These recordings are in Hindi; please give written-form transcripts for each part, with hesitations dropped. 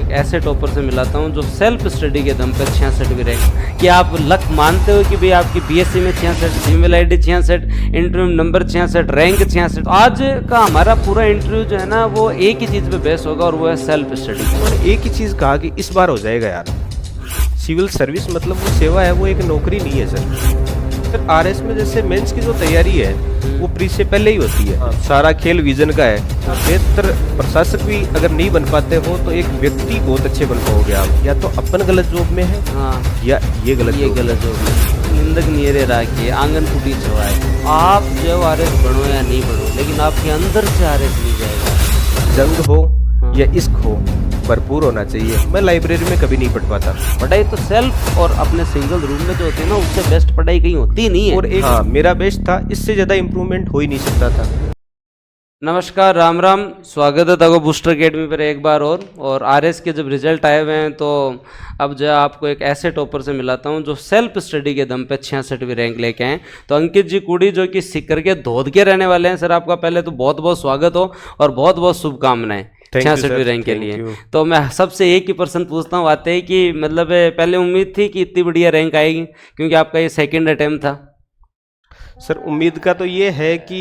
एक ऐसे टॉपर से मिलाता हूँ जो सेल्फ स्टडी के दम पर 66वीं रैंक। कि आप लक मानते हो कि भाई आपकी बीएससी में 66, email ID 66, interview number 66, rank 66। आज का हमारा पूरा इंटरव्यू जो है ना वो एक ही चीज़ पे बेस होगा और वो है सेल्फ स्टडी। और एक ही चीज़ कहा कि इस बार हो जाएगा यार। सिविल सर्विस मतलब वो सेवा है, वो एक नौकरी नहीं है सर आरएस में जैसे मेंस की जो तैयारी है वो प्री से पहले ही होती है। सारा खेल विजन का है। बेहतर प्रशासक भी अगर नहीं बन पाते हो तो एक व्यक्ति बहुत अच्छे बन पाओगे आप। या तो अपन गलत जॉब में है, हाँ, या ये गलत जॉब में। निंदक नियरे राखिए आंगन फूटी छवाए। आप जो आरएस बनो या नहीं बनो, लेकिन आपके अंदर से आरएस नहीं जाएगा। जंग हो या इश्क हो, भरपूर होना चाहिए। मैं लाइब्रेरी में कभी नहीं पढ़ पाता। पढ़ाई तो सेल्फ और अपने सिंगल रूम में जो होती है ना, उससे बेस्ट पढ़ाई कहीं होती नहीं है। और एक हाँ, मेरा बेस्ट था, इससे ज़्यादा इम्प्रूवमेंट हो ही नहीं सकता था। नमस्कार, राम राम, स्वागत है तगो बूस्टर अकेडमी पर एक बार और आरएस के जब रिजल्ट आए हुए हैं तो अब जो आपको एक ऐसे टॉपर से मिलाता हूं जो सेल्फ स्टडी के दम पे 66वीं रैंक लेके आए। तो अंकित जी कुड़ी जो कि सिक्कर के धोद के रहने वाले हैं। सर आपका पहले तो बहुत बहुत स्वागत हो और बहुत बहुत शुभकामनाएं 66वीं रैंक के लिए। तो मैं सबसे एक ही प्रश्न पूछता हूँ आते ही कि मतलब पहले उम्मीद थी कि इतनी बढ़िया रैंक आएगी, क्योंकि आपका ये सेकेंड अटेम्प्ट था। सर उम्मीद का तो ये है कि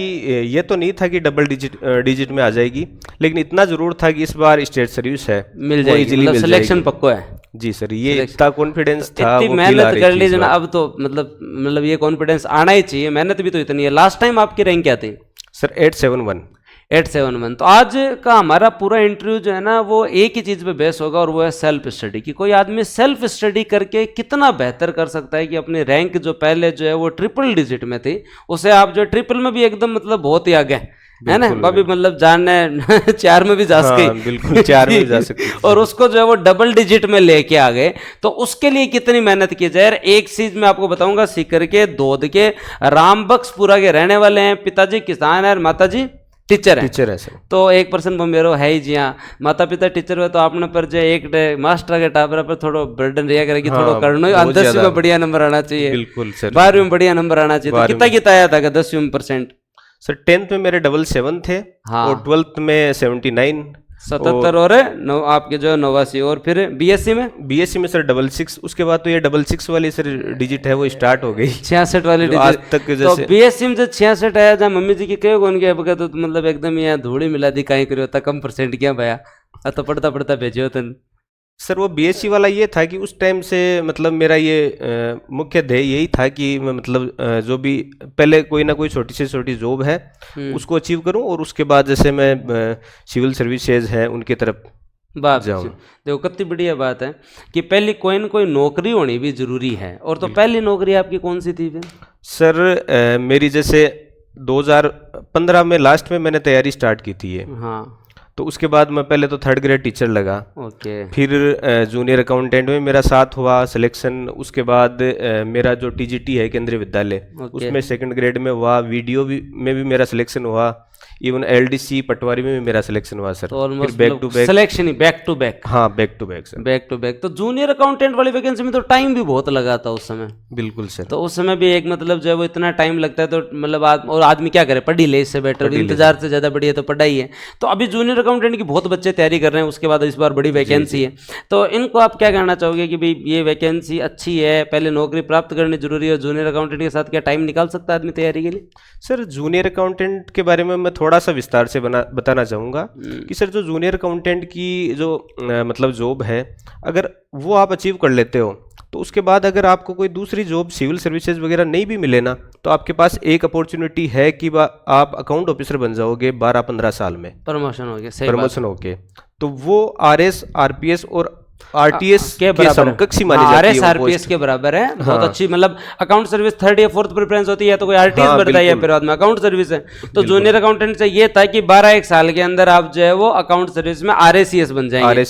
ये तो नहीं था कि डबल डिजिट में आ जाएगी, लेकिन इतना जरूर था कि इस बार स्टेट सर्विस है, मिल जाएगी, मतलब सिलेक्शन पक्को है। जी सर, ये इतना कॉन्फिडेंस था। इतनी मेहनत कर लीजिए ना, अब तो मतलब ये कॉन्फिडेंस आना ही चाहिए। मेहनत भी तो इतनी है। लास्ट टाइम आपकी रैंक क्या थी? सर 871। तो आज का हमारा पूरा इंटरव्यू जो है ना वो एक ही चीज़ पे बेस होगा और वो है सेल्फ स्टडी। कि कोई आदमी सेल्फ स्टडी करके कितना बेहतर कर सकता है कि अपनी रैंक जो पहले जो है वो ट्रिपल डिजिट में थी, उसे आप जो ट्रिपल में भी एकदम मतलब बहुत ही आगे है ना, भाभी मतलब जानने 4 में भी जा सके, बिल्कुल 4 में जा सकते और उसको जो है वो डबल डिजिट में लेके आ गए। तो उसके लिए कितनी मेहनत की जाए। एक चीज मैं आपको बताऊंगा, सीकर के धोद के रामबख्शपुरा के रहने वाले हैं। पिताजी किसान है और माता जी टीचर है सर। तो 1% बम्बेरो है ही जी। हाँ, माता पिता टीचर हुए तो आपने पर जो एक मास्टर के टाबर पर थोड़ा बर्डन रिया करेगी, थोड़ा करना है। 10वीं में बढ़िया नंबर आना चाहिए, बिल्कुल सर। 12वीं में बढ़िया नंबर आना चाहिए। तो कितना आया था 10वीं में परसेंट? सर 10th में मेरे 77 थे, हाँ, और 12th में 79, 77 और आपके जो 89। और फिर बीएससी में सर 66। उसके बाद तो ये 66 वाली सर डिजिट है वो स्टार्ट हो गई, 66 वाली डिजिट आज तक। तो बीएससी में जो 66 आया जहाँ मम्मी जी की कहो कौन गया बगा, तो मतलब एकदम यहाँ धूड़ी मिला दी कहीं करो था, कम परसेंट क्या भैया तो पढ़ता भेजो तन। सर वो बीएससी वाला ये था कि उस टाइम से मतलब मेरा ये मुख्य ध्येय यही था कि मैं मतलब जो भी पहले कोई ना कोई छोटी से छोटी जॉब है उसको अचीव करूं, और उसके बाद जैसे मैं सिविल सर्विसेज है उनकी तरफ जाऊं। देखो कितनी बढ़िया बात है कि पहली कोई ना कोई नौकरी होनी भी जरूरी है। और तो पहली नौकरी आपकी कौन सी थी फिर? सर मेरी जैसे 2015 में लास्ट में मैंने तैयारी स्टार्ट की थी ये, हाँ। तो उसके बाद मैं पहले तो 3rd ग्रेड टीचर लगा, ओके। फिर जूनियर अकाउंटेंट में मेरा साथ हुआ सिलेक्शन। उसके बाद मेरा जो टीजीटी है केंद्रीय विद्यालय, उसमें 2nd ग्रेड में हुआ। वीडियो में भी मेरा सिलेक्शन हुआ। इवन एलडीसी पटवारी में भी मेरा सिलेक्शन हुआ सर। तो फिर बैक टू बैक सिलेक्शन ही, बैक टू बैक, हाँ back to back sir, back to back. तो जूनियर अकाउंटेंट वाली वैकेंसी में तो टाइम भी बहुत लगा था उस समय। बिल्कुल सर। तो उस समय भी एक मतलब जो है वो इतना टाइम लगता है तो मतलब और आदमी क्या करे, पढ़ी ले, इससे बेटर इंतजार से ज्यादा बढ़िया तो पढ़ाई है। तो अभी जूनियर अकाउंटेंट की बहुत बच्चे तैयारी कर रहे हैं, उसके बाद इस बार बड़ी वैकेंसी है। तो इनको आप क्या कहना चाहोगे कि भाई ये वैकेंसी अच्छी है, पहले नौकरी प्राप्त करनी जरूरी है, जूनियर अकाउंटेंट के साथ क्या टाइम निकाल सकता है आदमी तैयारी के लिए? सर जूनियर अकाउंटेंट के बारे में मैं थोड़ा सा विस्तार से बताना चाहूँगा कि सर जो जूनियर अकाउंटेंट की जो मतलब जॉब है, अगर वो आप अचीव कर लेते हो तो उसके बाद अगर आपको कोई दूसरी जॉब सिविल सर्विसेज वगैरह नहीं भी मिले ना, तो आपके पास एक अपॉर्चुनिटी है कि आप अकाउंट ऑफिसर बन जाओगे 12-15 साल में, प्रमोशन होके। तो वो आरएस, आरपीएस और आरटीएस के समकक्ष मानी जाती है। आरएस आरपीएस के बराबर है, बहुत अच्छी। मतलब अकाउंट सर्विस 3rd या 4th प्रेफरेंस होती है, तो कोई आरटीएस बढ़ता है फिर बाद में अकाउंट सर्विस है। तो जूनियर अकाउंटेंट से ये था कि 12 साल के अंदर आप जो है वो अकाउंट सर्विस में आरएसीएस बन जाएंगे।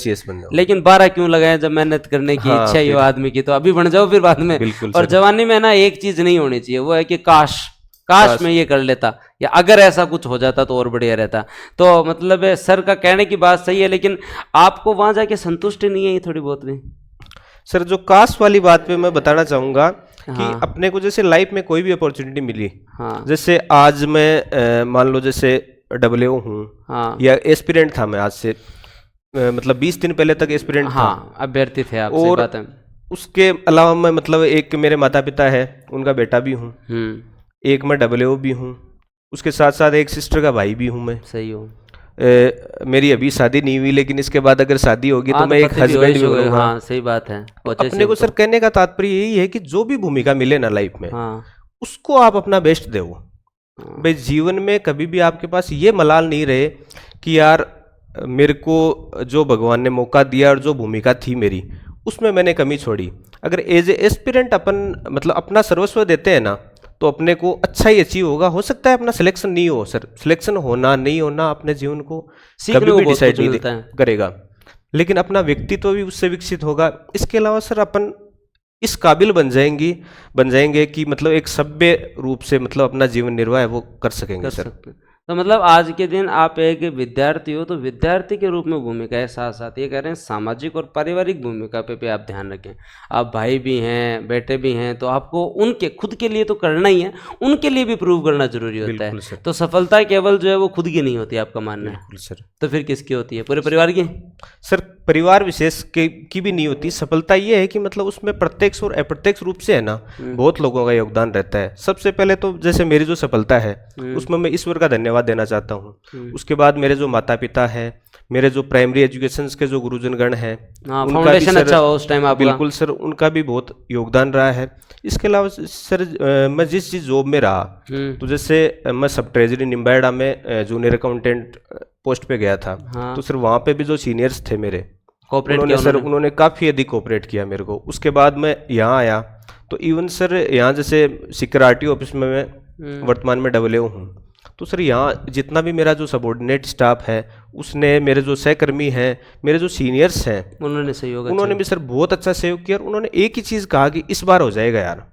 लेकिन 12 क्यों लगाए जब मेहनत करने की इच्छा ही हो आदमी की, तो अभी बन जाओ फिर बाद में। और जवानी में ना एक चीज नहीं होनी चाहिए, वो है कि काश में ये कर लेता, या अगर ऐसा कुछ हो जाता तो और बढ़िया रहता। तो मतलब सर का कहने की बात सही है, लेकिन आपको वहां जाके संतुष्टि नहीं है ये थोड़ी बहुत भी? सर जो कास्ट वाली बात पे मैं बताना चाहूंगा कि अपने को जैसे लाइफ में कोई भी अपॉर्चुनिटी मिली, जैसे आज मैं मान लो जैसे WO हूँ, या एस्पिरेंट था मैं आज से मतलब 20 दिन पहले तक एस्पिरेंट था, अभ्यर्थी थे आप। और बात है। उसके अलावा मैं मतलब एक मेरे माता पिता है, उनका बेटा भी हूँ, एक मैं WO भी हूँ, उसके साथ साथ एक सिस्टर का भाई भी हूँ मैं। सही हो। मेरी अभी शादी नहीं हुई, लेकिन इसके बाद अगर शादी होगी तो मैं एक हस्बैंड भी बनूंगा। हाँ सही बात है। अपने को सर कहने का तात्पर्य यही है कि जो भी भूमिका मिले ना लाइफ में, उसको आप अपना बेस्ट दो भाई। जीवन में कभी भी आपके पास ये मलाल नहीं रहे कि यार मेरे को जो भगवान ने मौका दिया और जो भूमिका थी मेरी, उसमें मैंने कमी छोड़ी। अगर एज ए एस्पिरेंट अपन मतलब अपना सर्वस्व देते हैं ना, तो अपने को अच्छा ही अचीव होगा। हो सकता है अपना सिलेक्शन नहीं हो सर, सिलेक्शन होना नहीं होना अपने जीवन को कभी भी डिसाइड नहीं करेगा, लेकिन अपना व्यक्तित्व भी उससे विकसित होगा। इसके अलावा सर अपन इस काबिल बन जाएंगे कि मतलब एक सभ्य रूप से मतलब अपना जीवन निर्वाह है वो कर सकेंगे सर। तो मतलब आज के दिन आप एक विद्यार्थी हो, तो विद्यार्थी के रूप में भूमिका है, साथ साथ ये कह रहे हैं सामाजिक और पारिवारिक भूमिका पे भी आप ध्यान रखें। आप भाई भी हैं, बेटे भी हैं, तो आपको उनके खुद के लिए तो करना ही है, उनके लिए भी प्रूव करना जरूरी होता है। तो सफलता केवल जो है वो खुद की नहीं होती, आपका मानना है? सर। तो फिर किसकी होती है? पूरे परिवार की? सर परिवार विशेष की भी नहीं होती। सफलता ये है कि मतलब उसमें प्रत्यक्ष और अप्रत्यक्ष रूप से है ना, बहुत लोगों का योगदान रहता है। सबसे पहले तो जैसे मेरी जो सफलता है उसमें मैं ईश्वर का धन्यवाद देना चाहता हूँ। उसके बाद मेरे जो माता पिता हैं, मेरे जो प्राइमरी एजुकेशन के जो गुरुजनगण हैं, उनका भी सर अच्छा हुआ उस टाइम आपका। बिल्कुल सर, उनका भी बहुत योगदान रहा है। इसके अलावा सर मैं जिस जॉब में रहा, तो जैसे मैं सब ट्रेजरी निम्बाड़ा में जूनियर अकाउंटेंट पोस्ट पे गया था। तो सर वहाँ पे भी जो सीनियर्स थे मेरे, उन्होंने काफ़ी अधिक कोऑपरेट किया मेरे को। उसके बाद मैं यहाँ आया, तो इवन सर यहाँ जैसे सिक्योरिटी ऑफिस में मैं वर्तमान में WO हूँ। तो सर यहाँ जितना भी मेरा जो सबॉर्डिनेट स्टाफ है, उसने मेरे जो सहकर्मी हैं, मेरे जो सीनियर्स हैं, उन्होंने भी सर बहुत अच्छा सहयोग किया। और उन्होंने एक ही चीज़ कहा कि इस बार हो जाएगा यार।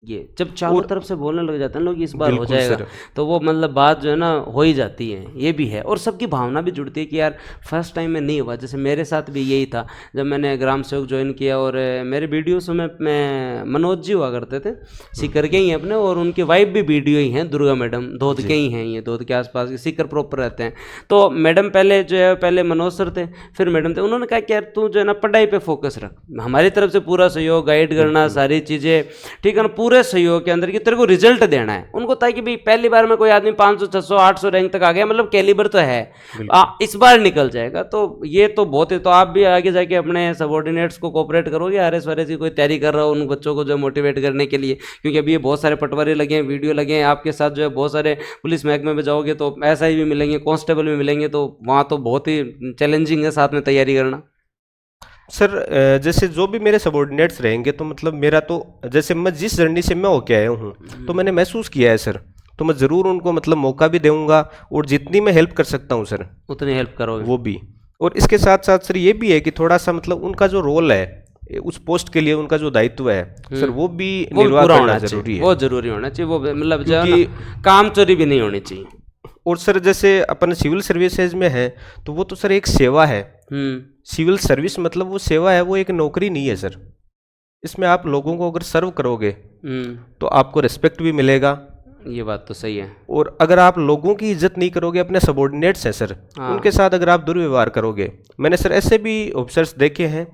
ये जब चारों तरफ से बोलने लग जाते हैं लोग इस बार हो जाएगा, तो वो मतलब बात जो है ना हो ही जाती है। ये भी है, और सबकी भावना भी जुड़ती है कि यार फर्स्ट टाइम में नहीं हुआ। जैसे मेरे साथ भी यही था जब मैंने ग्राम सेवक ज्वाइन किया, और मेरे वीडियोस में मैं मनोज जी हुआ करते थे, सीकर के ही हैं अपने, और उनकी वाइफ भी वीडियो ही हैं, दुर्गा मैडम, धोध के ही हैं, ये धोध के आसपास के, सीकर प्रॉपर रहते हैं। तो मैडम पहले जो है, पहले मनोज सर थे, फिर मैडम थे। उन्होंने कहा कि यार तू जो है ना पढ़ाई पे फोकस रख, हमारी तरफ से पूरा सहयोग, गाइड करना, सारी चीज़ें ठीक है ना, पूरे सहयोग के अंदर कि तेरे को रिजल्ट देना है उनको, ताकि भाई पहली बार में कोई आदमी 500 600 800 रैंक तक आ गया, मतलब कैलिबर तो है, इस बार निकल जाएगा। तो ये तो बहुत है। तो आप भी आगे जाके अपने सबॉर्डिनेट्स को कोऑपरेट करोगे, RS वारे की कोई तैयारी कर रहा हो उन बच्चों को जो मोटिवेट करने के लिए, क्योंकि अभी ये बहुत सारे पटवारी लगे हैं, वीडियो लगे हैं, आपके साथ जो है बहुत सारे पुलिस महकमे में जाओगे तो SI भी मिलेंगे, कांस्टेबल भी मिलेंगे, तो वहाँ तो बहुत ही चैलेंजिंग है साथ में तैयारी करना। सर जैसे जो भी मेरे सबॉर्डिनेट्स रहेंगे, तो मतलब मेरा तो जैसे मैं जिस जर्नी से मैं होके आया हूँ, तो मैंने महसूस किया है सर, तो मैं ज़रूर उनको मतलब मौका भी दूंगा, और जितनी मैं हेल्प कर सकता हूँ सर उतनी हेल्प करोगे वो भी। और इसके साथ साथ सर ये भी है कि थोड़ा सा मतलब उनका जो रोल है उस पोस्ट के लिए, उनका जो दायित्व है सर, वो भी निर्वाह करना जरूरी है। वो जरूरी होना चाहिए, वो मतलब काम चोरी भी नहीं होनी चाहिए। और सर जैसे अपन सिविल सर्विसेज में है, तो वो तो सर एक सेवा है। सिविल सर्विस मतलब वो सेवा है, वो एक नौकरी नहीं है सर। इसमें आप लोगों को अगर सर्व करोगे तो आपको रिस्पेक्ट भी मिलेगा। ये बात तो सही है। और अगर आप लोगों की इज्जत नहीं करोगे, अपने सबॉर्डिनेट्स हैं सर, उनके साथ अगर आप दुर्व्यवहार करोगे, मैंने सर ऐसे भी ऑफिसर्स देखे हैं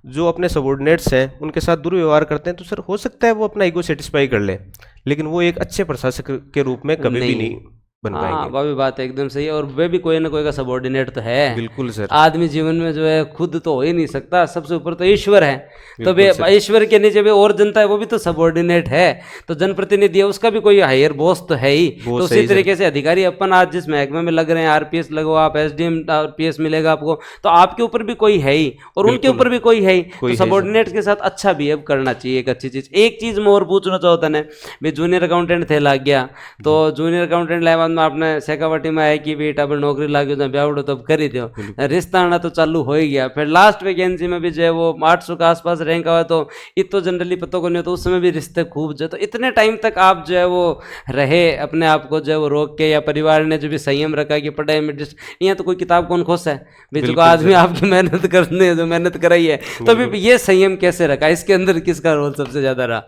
जो अपने सबॉर्डिनेट्स हैं उनके साथ दुर्व्यवहार करते हैं, तो सर हो सकता है वो अपना ईगो सेटिस्फाई कर ले, लेकिन वो एक अच्छे प्रशासक के रूप में कभी भी नहीं बन पाएंगे। वह भी बात एकदम सही है। और वे भी कोई ना कोई का सबॉर्डिनेट तो है। बिल्कुल सर। आदमी जीवन में जो है खुद तो हो ही नहीं सकता, सबसे ऊपर तो ईश्वर है, तो वे ईश्वर के नीचे भी और जनता है, वो भी तो सबॉर्डिनेट है। तो जनप्रतिनिधि है, उसका भी कोई हायर बॉस तो है ही। तो उसी तरीके से अधिकारी अपन आज जिस महकमे में लग रहे हैं, RPS लगो आप, SDM RPS मिलेगा आपको, तो आपके ऊपर भी कोई है ही, और उनके ऊपर भी कोई है ही। तो सबॉर्डिनेट के साथ अच्छा बिहेव करना चाहिए, एक अच्छी चीज। एक चीज मैं और पूछना चाहता है, भाई जूनियर अकाउंटेंट थे, लाग गया, तो जूनियर अकाउंटेंट लाए बाद में आपने शेखावटी में आया कि बेटा अब नौकरी लागे तो ब्याह तो अब कर ही दो, रिश्ता आना तो चालू हो ही गया। फिर लास्ट वैकेंसी में भी जो है वो 800 के आसपास रैंक आया, तो इतो जनरली पता को नहीं, तो उस समय भी रिश्ते खूब जो, तो इतने टाइम तक आप जो है वो रहे अपने आप को जो है वो रोक के, या परिवार ने जो भी संयम रखा कि पढ़ाई में यहाँ तो कोई किताब कौन खुश है भाई, जो आदमी आपकी मेहनत करने जो मेहनत कराई है, तो भी ये संयम कैसे रखा, इसके अंदर किसका रोल सबसे ज्यादा रहा?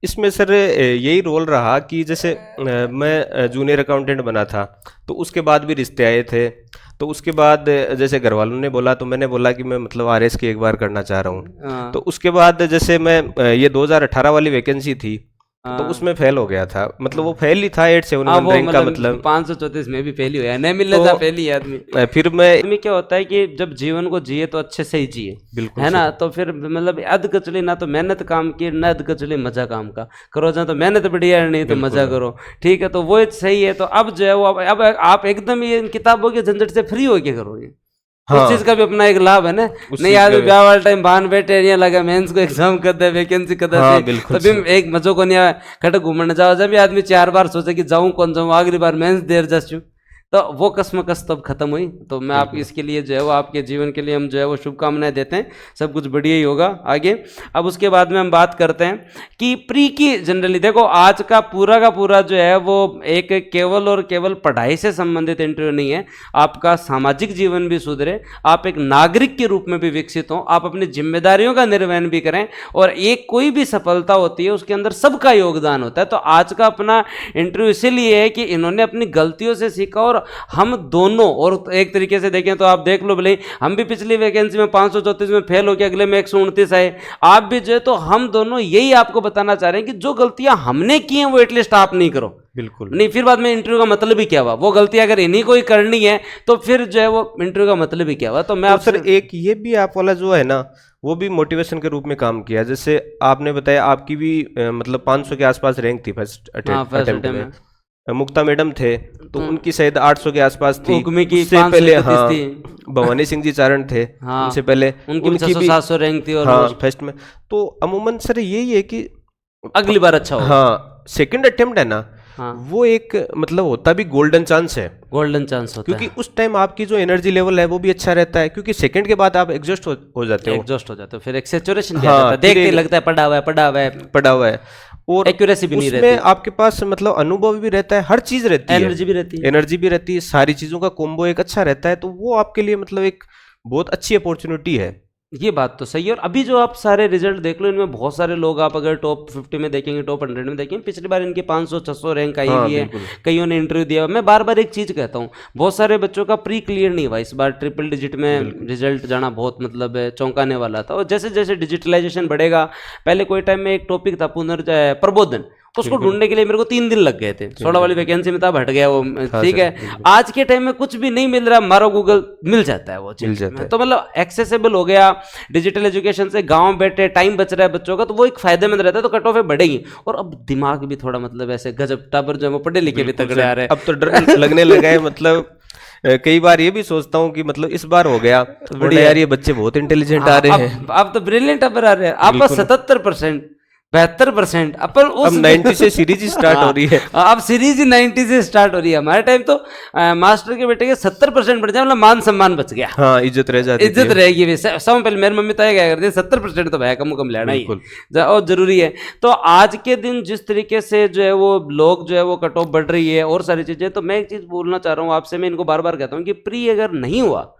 इसमें सर यही रोल रहा कि जैसे मैं जूनियर अकाउंटेंट बना था, तो उसके बाद भी रिश्ते आए थे। तो उसके बाद जैसे घर वालों ने बोला, तो मैंने बोला कि मैं मतलब आरएस की एक बार करना चाह रहा हूँ। तो उसके बाद जैसे मैं ये 2018 वाली वैकेंसी थी, तो उसमें फेल हो गया था। मतलब वो फेल ही था 871 रैंक का, मतलब 534 में भी फेल ही हुआ, नहीं मिल रहा था फेल ही आदमी। फिर मैं क्या होता है कि जब जीवन को जिए तो अच्छे से ही जिए, बिल्कुल है ना। तो फिर मतलब अध कचली ना तो मेहनत काम की, ना अध कचली मजा काम का करो, जहाँ तो मेहनत बढ़िया है, नहीं तो मजा करो, ठीक है। तो वो सही है। तो अब जो है वो अब आप एकदम ये किताबों के झंझट से फ्री हो के करोगे। हाँ, उस चीज का भी अपना एक लाभ है ना। नहीं आदमी ब्याह वाला टाइम भान बैठे यहाँ लगा मेंस को एग्जाम कर दे, वैकेंसी कर दे, हाँ, तभी एक मजो को नहीं आया खटक घूमने जाओ। जब भी आदमी 4 बार सोचे कि जाऊं कौन जाऊं, अगली बार मेंस देर जाऊं, तो वो कसमकस तब खत्म हुई। तो मैं आप इसके लिए जो है वो आपके जीवन के लिए हम जो है वो शुभकामनाएं देते हैं, सब कुछ बढ़िया ही होगा आगे। अब उसके बाद में हम बात करते हैं कि प्री की जनरली देखो आज का पूरा जो है वो एक केवल और केवल पढ़ाई से संबंधित इंटरव्यू नहीं है। आपका सामाजिक जीवन भी सुधरे, आप एक नागरिक के रूप में भी विकसित हो, आप अपनी जिम्मेदारियों का निर्वहन भी करें, और एक कोई भी सफलता होती है उसके अंदर सबका योगदान होता है। तो आज का अपना इंटरव्यू इसीलिए है कि इन्होंने अपनी गलतियों से सीखा, और हम दोनों, और एक तरीके से देखें तो आप देख लो, भले हम भी पिछली वैकेंसी में 534 में फेल हो गया, अगले में 129 आए, आप भी जो है, तो हम दोनों यही आपको बताना चाह रहे हैं कि जो गलतियां हमने की हैं वो एटलीस्ट आप नहीं करो। बिल्कुल नहीं, फिर बाद में इंटरव्यू का मतलब ही क्या हुआ? वो गलती अगर इन्हीं को ही करनी है तो फिर जो है वो इंटरव्यू का मतलब ही क्या हुआ? तो मैं आप सर एक ये भी आप वाला जो है ना, वो भी मोटिवेशन के रूप में काम किया। जैसे आपने बताया आपकी भी मतलब 500 के आसपास रैंक थी फर्स्ट अटेम्प्ट में। मुक्ता मैडम थे तो उनकी शायद 800 के आसपास थी। उससे पहले हाँ भवानी सिंह जी चारण थे, उनसे पहले उनकी भी 700 रैंक थी और हाँ फर्स्ट में। तो अमूमन सर यही है कि अगली बार अच्छा हो। हाँ सेकंड अटेम्प्ट है ना, हाँ, वो एक मतलब होता भी गोल्डन चांस है, गोल्डन चांस होता है, क्योंकि उस टाइम आपकी जो एनर्जी लेवल है वो भी अच्छा रहता है, क्योंकि सेकंड के बाद आप एग्जॉस्ट हो जाते हो, फिर एक सैचुरेशन भी आ जाता है, देखते लगता है पढ़ा हुआ है, और एक्यूरेसी भी नहीं रहती, उसमें आपके पास मतलब अनुभव भी रहता है, हर चीज रहती है, एनर्जी भी रहती है, सारी चीजों का कॉम्बो एक अच्छा रहता है। तो वो आपके लिए मतलब एक बहुत अच्छी अपॉर्चुनिटी है। ये बात तो सही है। और अभी जो आप सारे रिजल्ट देख लो, इनमें बहुत सारे लोग, आप अगर टॉप 50 में देखेंगे, टॉप 100 में देखेंगे, पिछली बार इनके 500-600 रैंक आई हुई है, कईयों ने इंटरव्यू दिया। मैं बार बार एक चीज कहता हूँ, बहुत सारे बच्चों का प्री क्लियर नहीं हुआ, इस बार ट्रिपल डिजिट में रिजल्ट जाना बहुत मतलब चौंकाने वाला था। और जैसे जैसे डिजिटलाइजेशन बढ़ेगा, पहले कोई टाइम में एक टॉपिक था प्रबोधन, उसको ढूंढने के लिए मेरे को 3 दिन लग गए थे, 16 वाली वैकेंसी में था, हट गया वो, ठीक है। आज के टाइम में कुछ भी नहीं मिल रहा, मारो गूगल, मिल जाता है वो चीज। तो मतलब एक्सेसिबल हो गया डिजिटल एजुकेशन से, गांव बैठे टाइम बच रहा है बच्चों का, तो वो एक फायदेमंद रहता है। तो कट ऑफ बढ़ेगी, और अब दिमाग भी थोड़ा मतलब ऐसे गजब टाबर जो है वो पढ़े लिखे भी तगड़े आ रहे हैं। अब तो डर लगने लगा है, मतलब कई बार ये भी सोचता हूँ कि मतलब इस बार हो गया बड़े यार, ये बच्चे बहुत इंटेलिजेंट आ रहे हैं, अब तो ब्रिलियंट आ रहे हैं। आपका 77%, 72%, अपन उस 90 से सीरीज स्टार्ट हो रही है। अब सीरीज ही 90 से स्टार्ट हो रही है। हमारे टाइम तो मास्टर के बेटे के 70% बढ़ जाए, मतलब मान सम्मान बच गया, हाँ इज्जत रह जाती, इज्जत रहेगी। सब पहले मेरी मम्मी तो क्या करती है, 70% तो भाई कम लेना ही और जरूरी है। तो आज के दिन जिस तरीके से जो है वो लोग जो है वो कट ऑफ बढ़ रही है और सारी चीजें, तो मैं एक चीज बोलना चाह रहा हूँ आपसे, मैं इनको बार बार कहता हूँ कि प्री अगर नहीं हुआ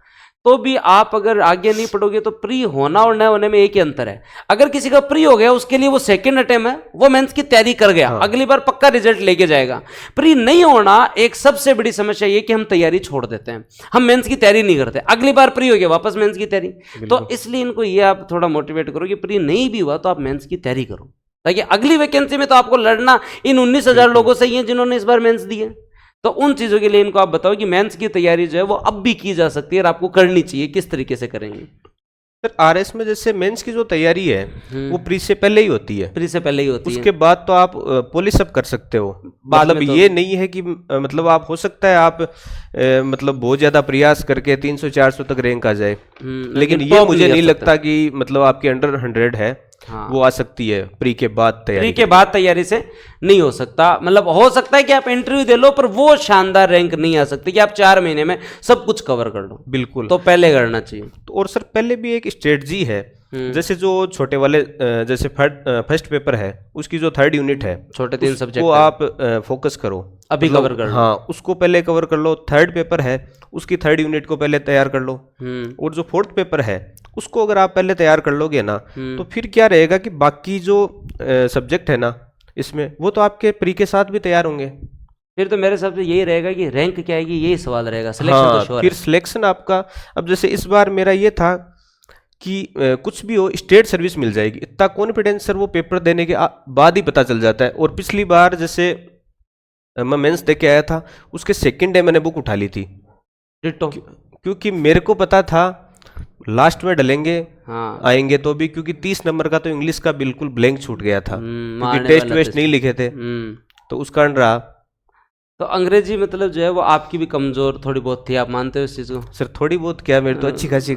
तो भी आप अगर आगे नहीं पढ़ोगे, तो प्री होना और न होने में एक ही अंतर है। अगर किसी का प्री हो गया, उसके लिए वो सेकंड अटेम्प्ट है, वो मेंस की तैयारी कर गया, हाँ, अगली बार पक्का रिजल्ट लेके जाएगा। प्री नहीं होना एक सबसे बड़ी समस्या ये कि हम तैयारी छोड़ देते हैं, हम मेंस की तैयारी नहीं करते, अगली बार प्री हो गया वापस मेंस की तैयारी। तो इसलिए इनको ये आप थोड़ा मोटिवेट करो कि प्री नहीं भी हुआ तो आप मेंस की तैयारी करो, ताकि अगली वैकेंसी में तो आपको लड़ना इन 19,000 लोगों से ही है जिन्होंने इस बार मेंस दी है। तो उन चीजों के लिए इनको आप बताओ कि मेंस की तैयारी जो है वो अब भी की जा सकती है और आपको करनी चाहिए, किस तरीके से करेंगे? सर आरएस में जैसे मेंस की जो तैयारी है वो प्री से पहले ही होती है, प्री से पहले ही होती है, उसके बाद तो आप पुलिस अप कर सकते हो। मतलब तो ये नहीं है कि मतलब आप हो सकता है आप मतलब बहुत ज्यादा प्रयास करके 300-400 तक रैंक आ जाए, लेकिन ये मुझे नहीं लगता कि मतलब आपके अंडर 100 है, हाँ, वो आ सकती है प्री के बाद तैयारी। प्री के बाद तैयारी से नहीं हो सकता, मतलब हो सकता है कि आप इंटरव्यू दे लो, पर वो शानदार रैंक नहीं आ सकती कि आप 4 महीने में सब कुछ कवर कर लो। बिल्कुल, तो पहले करना चाहिए। और सर पहले भी एक स्ट्रेटजी है, जैसे जो छोटे वाले जैसे फर्स्ट पेपर है उसकी जो 3rd यूनिट है, छोटे 3 सब्जेक्ट को आप फोकस करो, अभी कवर कर लो, हाँ उसको पहले कवर कर लो। 3rd पेपर है उसकी 3rd यूनिट को पहले तैयार कर लो, और जो 4th पेपर है उसको अगर आप पहले तैयार कर लोगे ना, तो फिर क्या रहेगा कि बाकी जो सब्जेक्ट है ना इसमें, वो तो आपके प्री के साथ भी तैयार होंगे। फिर तो मेरे हिसाब से यही रहेगा कि रैंक क्या आएगी, यही सवाल रहेगा। सिलेक्शन हाँ, तो श्योर फिर है। सिलेक्शन आपका, अब जैसे इस बार मेरा ये था कि कुछ भी हो स्टेट सर्विस मिल जाएगी, इतना कॉन्फिडेंस सर वो पेपर देने के बाद ही पता चल जाता है। और पिछली बार जैसे मैं मेंस दे के आया था, उसके सेकंड डे मैंने बुक उठा ली थी, क्योंकि मेरे को पता था लास्ट में डलेंगे। हाँ, आएंगे तो भी, क्योंकि 30 नंबर का तो इंग्लिश का बिल्कुल ब्लैंक छूट गया था, क्योंकि टेस्ट वेस्ट नहीं लिखे थे, तो उस कारण रहा। तो अंग्रेजी मतलब जो है वो आपकी भी कमजोर थोड़ी बहुत थी, आप मानते हो इस चीज़ को? सर थोड़ी बहुत क्या, मेरी तो अच्छी खासी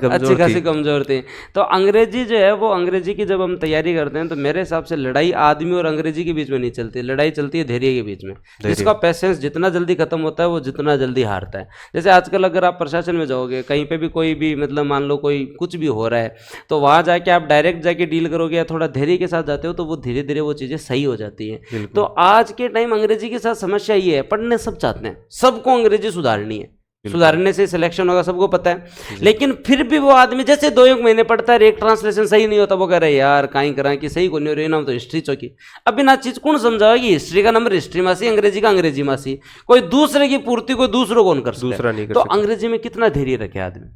कमजोर थी। तो अंग्रेजी जो है वो, अंग्रेजी की जब हम तैयारी करते हैं तो मेरे हिसाब से लड़ाई आदमी और अंग्रेजी के बीच में नहीं चलती, लड़ाई चलती है धैर्य के बीच में। जिसका पेशेंस जितना जल्दी खत्म होता है वो जितना जल्दी हारता है। जैसे आजकल अगर आप प्रशासन में जाओगे, कहीं पे भी कोई भी मतलब मान लो कोई कुछ भी हो रहा है, तो वहाँ जाके आप डायरेक्ट जाके डील करोगे या थोड़ा धैर्य के साथ जाते हो तो वो धीरे धीरे वो चीज़ें सही हो जाती हैं। तो आज के टाइम अंग्रेजी के साथ समस्या ये है, पढ़ने सब चाहते हैं, सबको अंग्रेजी सुधारनी है, सुधारने से सिलेक्शन होगा सबको पता है, लेकिन फिर भी वो आदमी जैसे 2-1 महीने पढ़ता है, एक ट्रांसलेशन सही नहीं होता, वो कह रहे यार कहीं करा कि सही को नहीं हो रही ना, तो हिस्ट्री चौकी। अब बिना चीज कौन समझाओ कि हिस्ट्री का नंबर हिस्ट्री मासी, अंग्रेजी का अंग्रेजी मासी, कोई दूसरे की पूर्ति कोई दूसरों कौन कर सकता, दूसरा नहीं कर सकता। तो अंग्रेजी में कितना धैर्य रखे आदमी?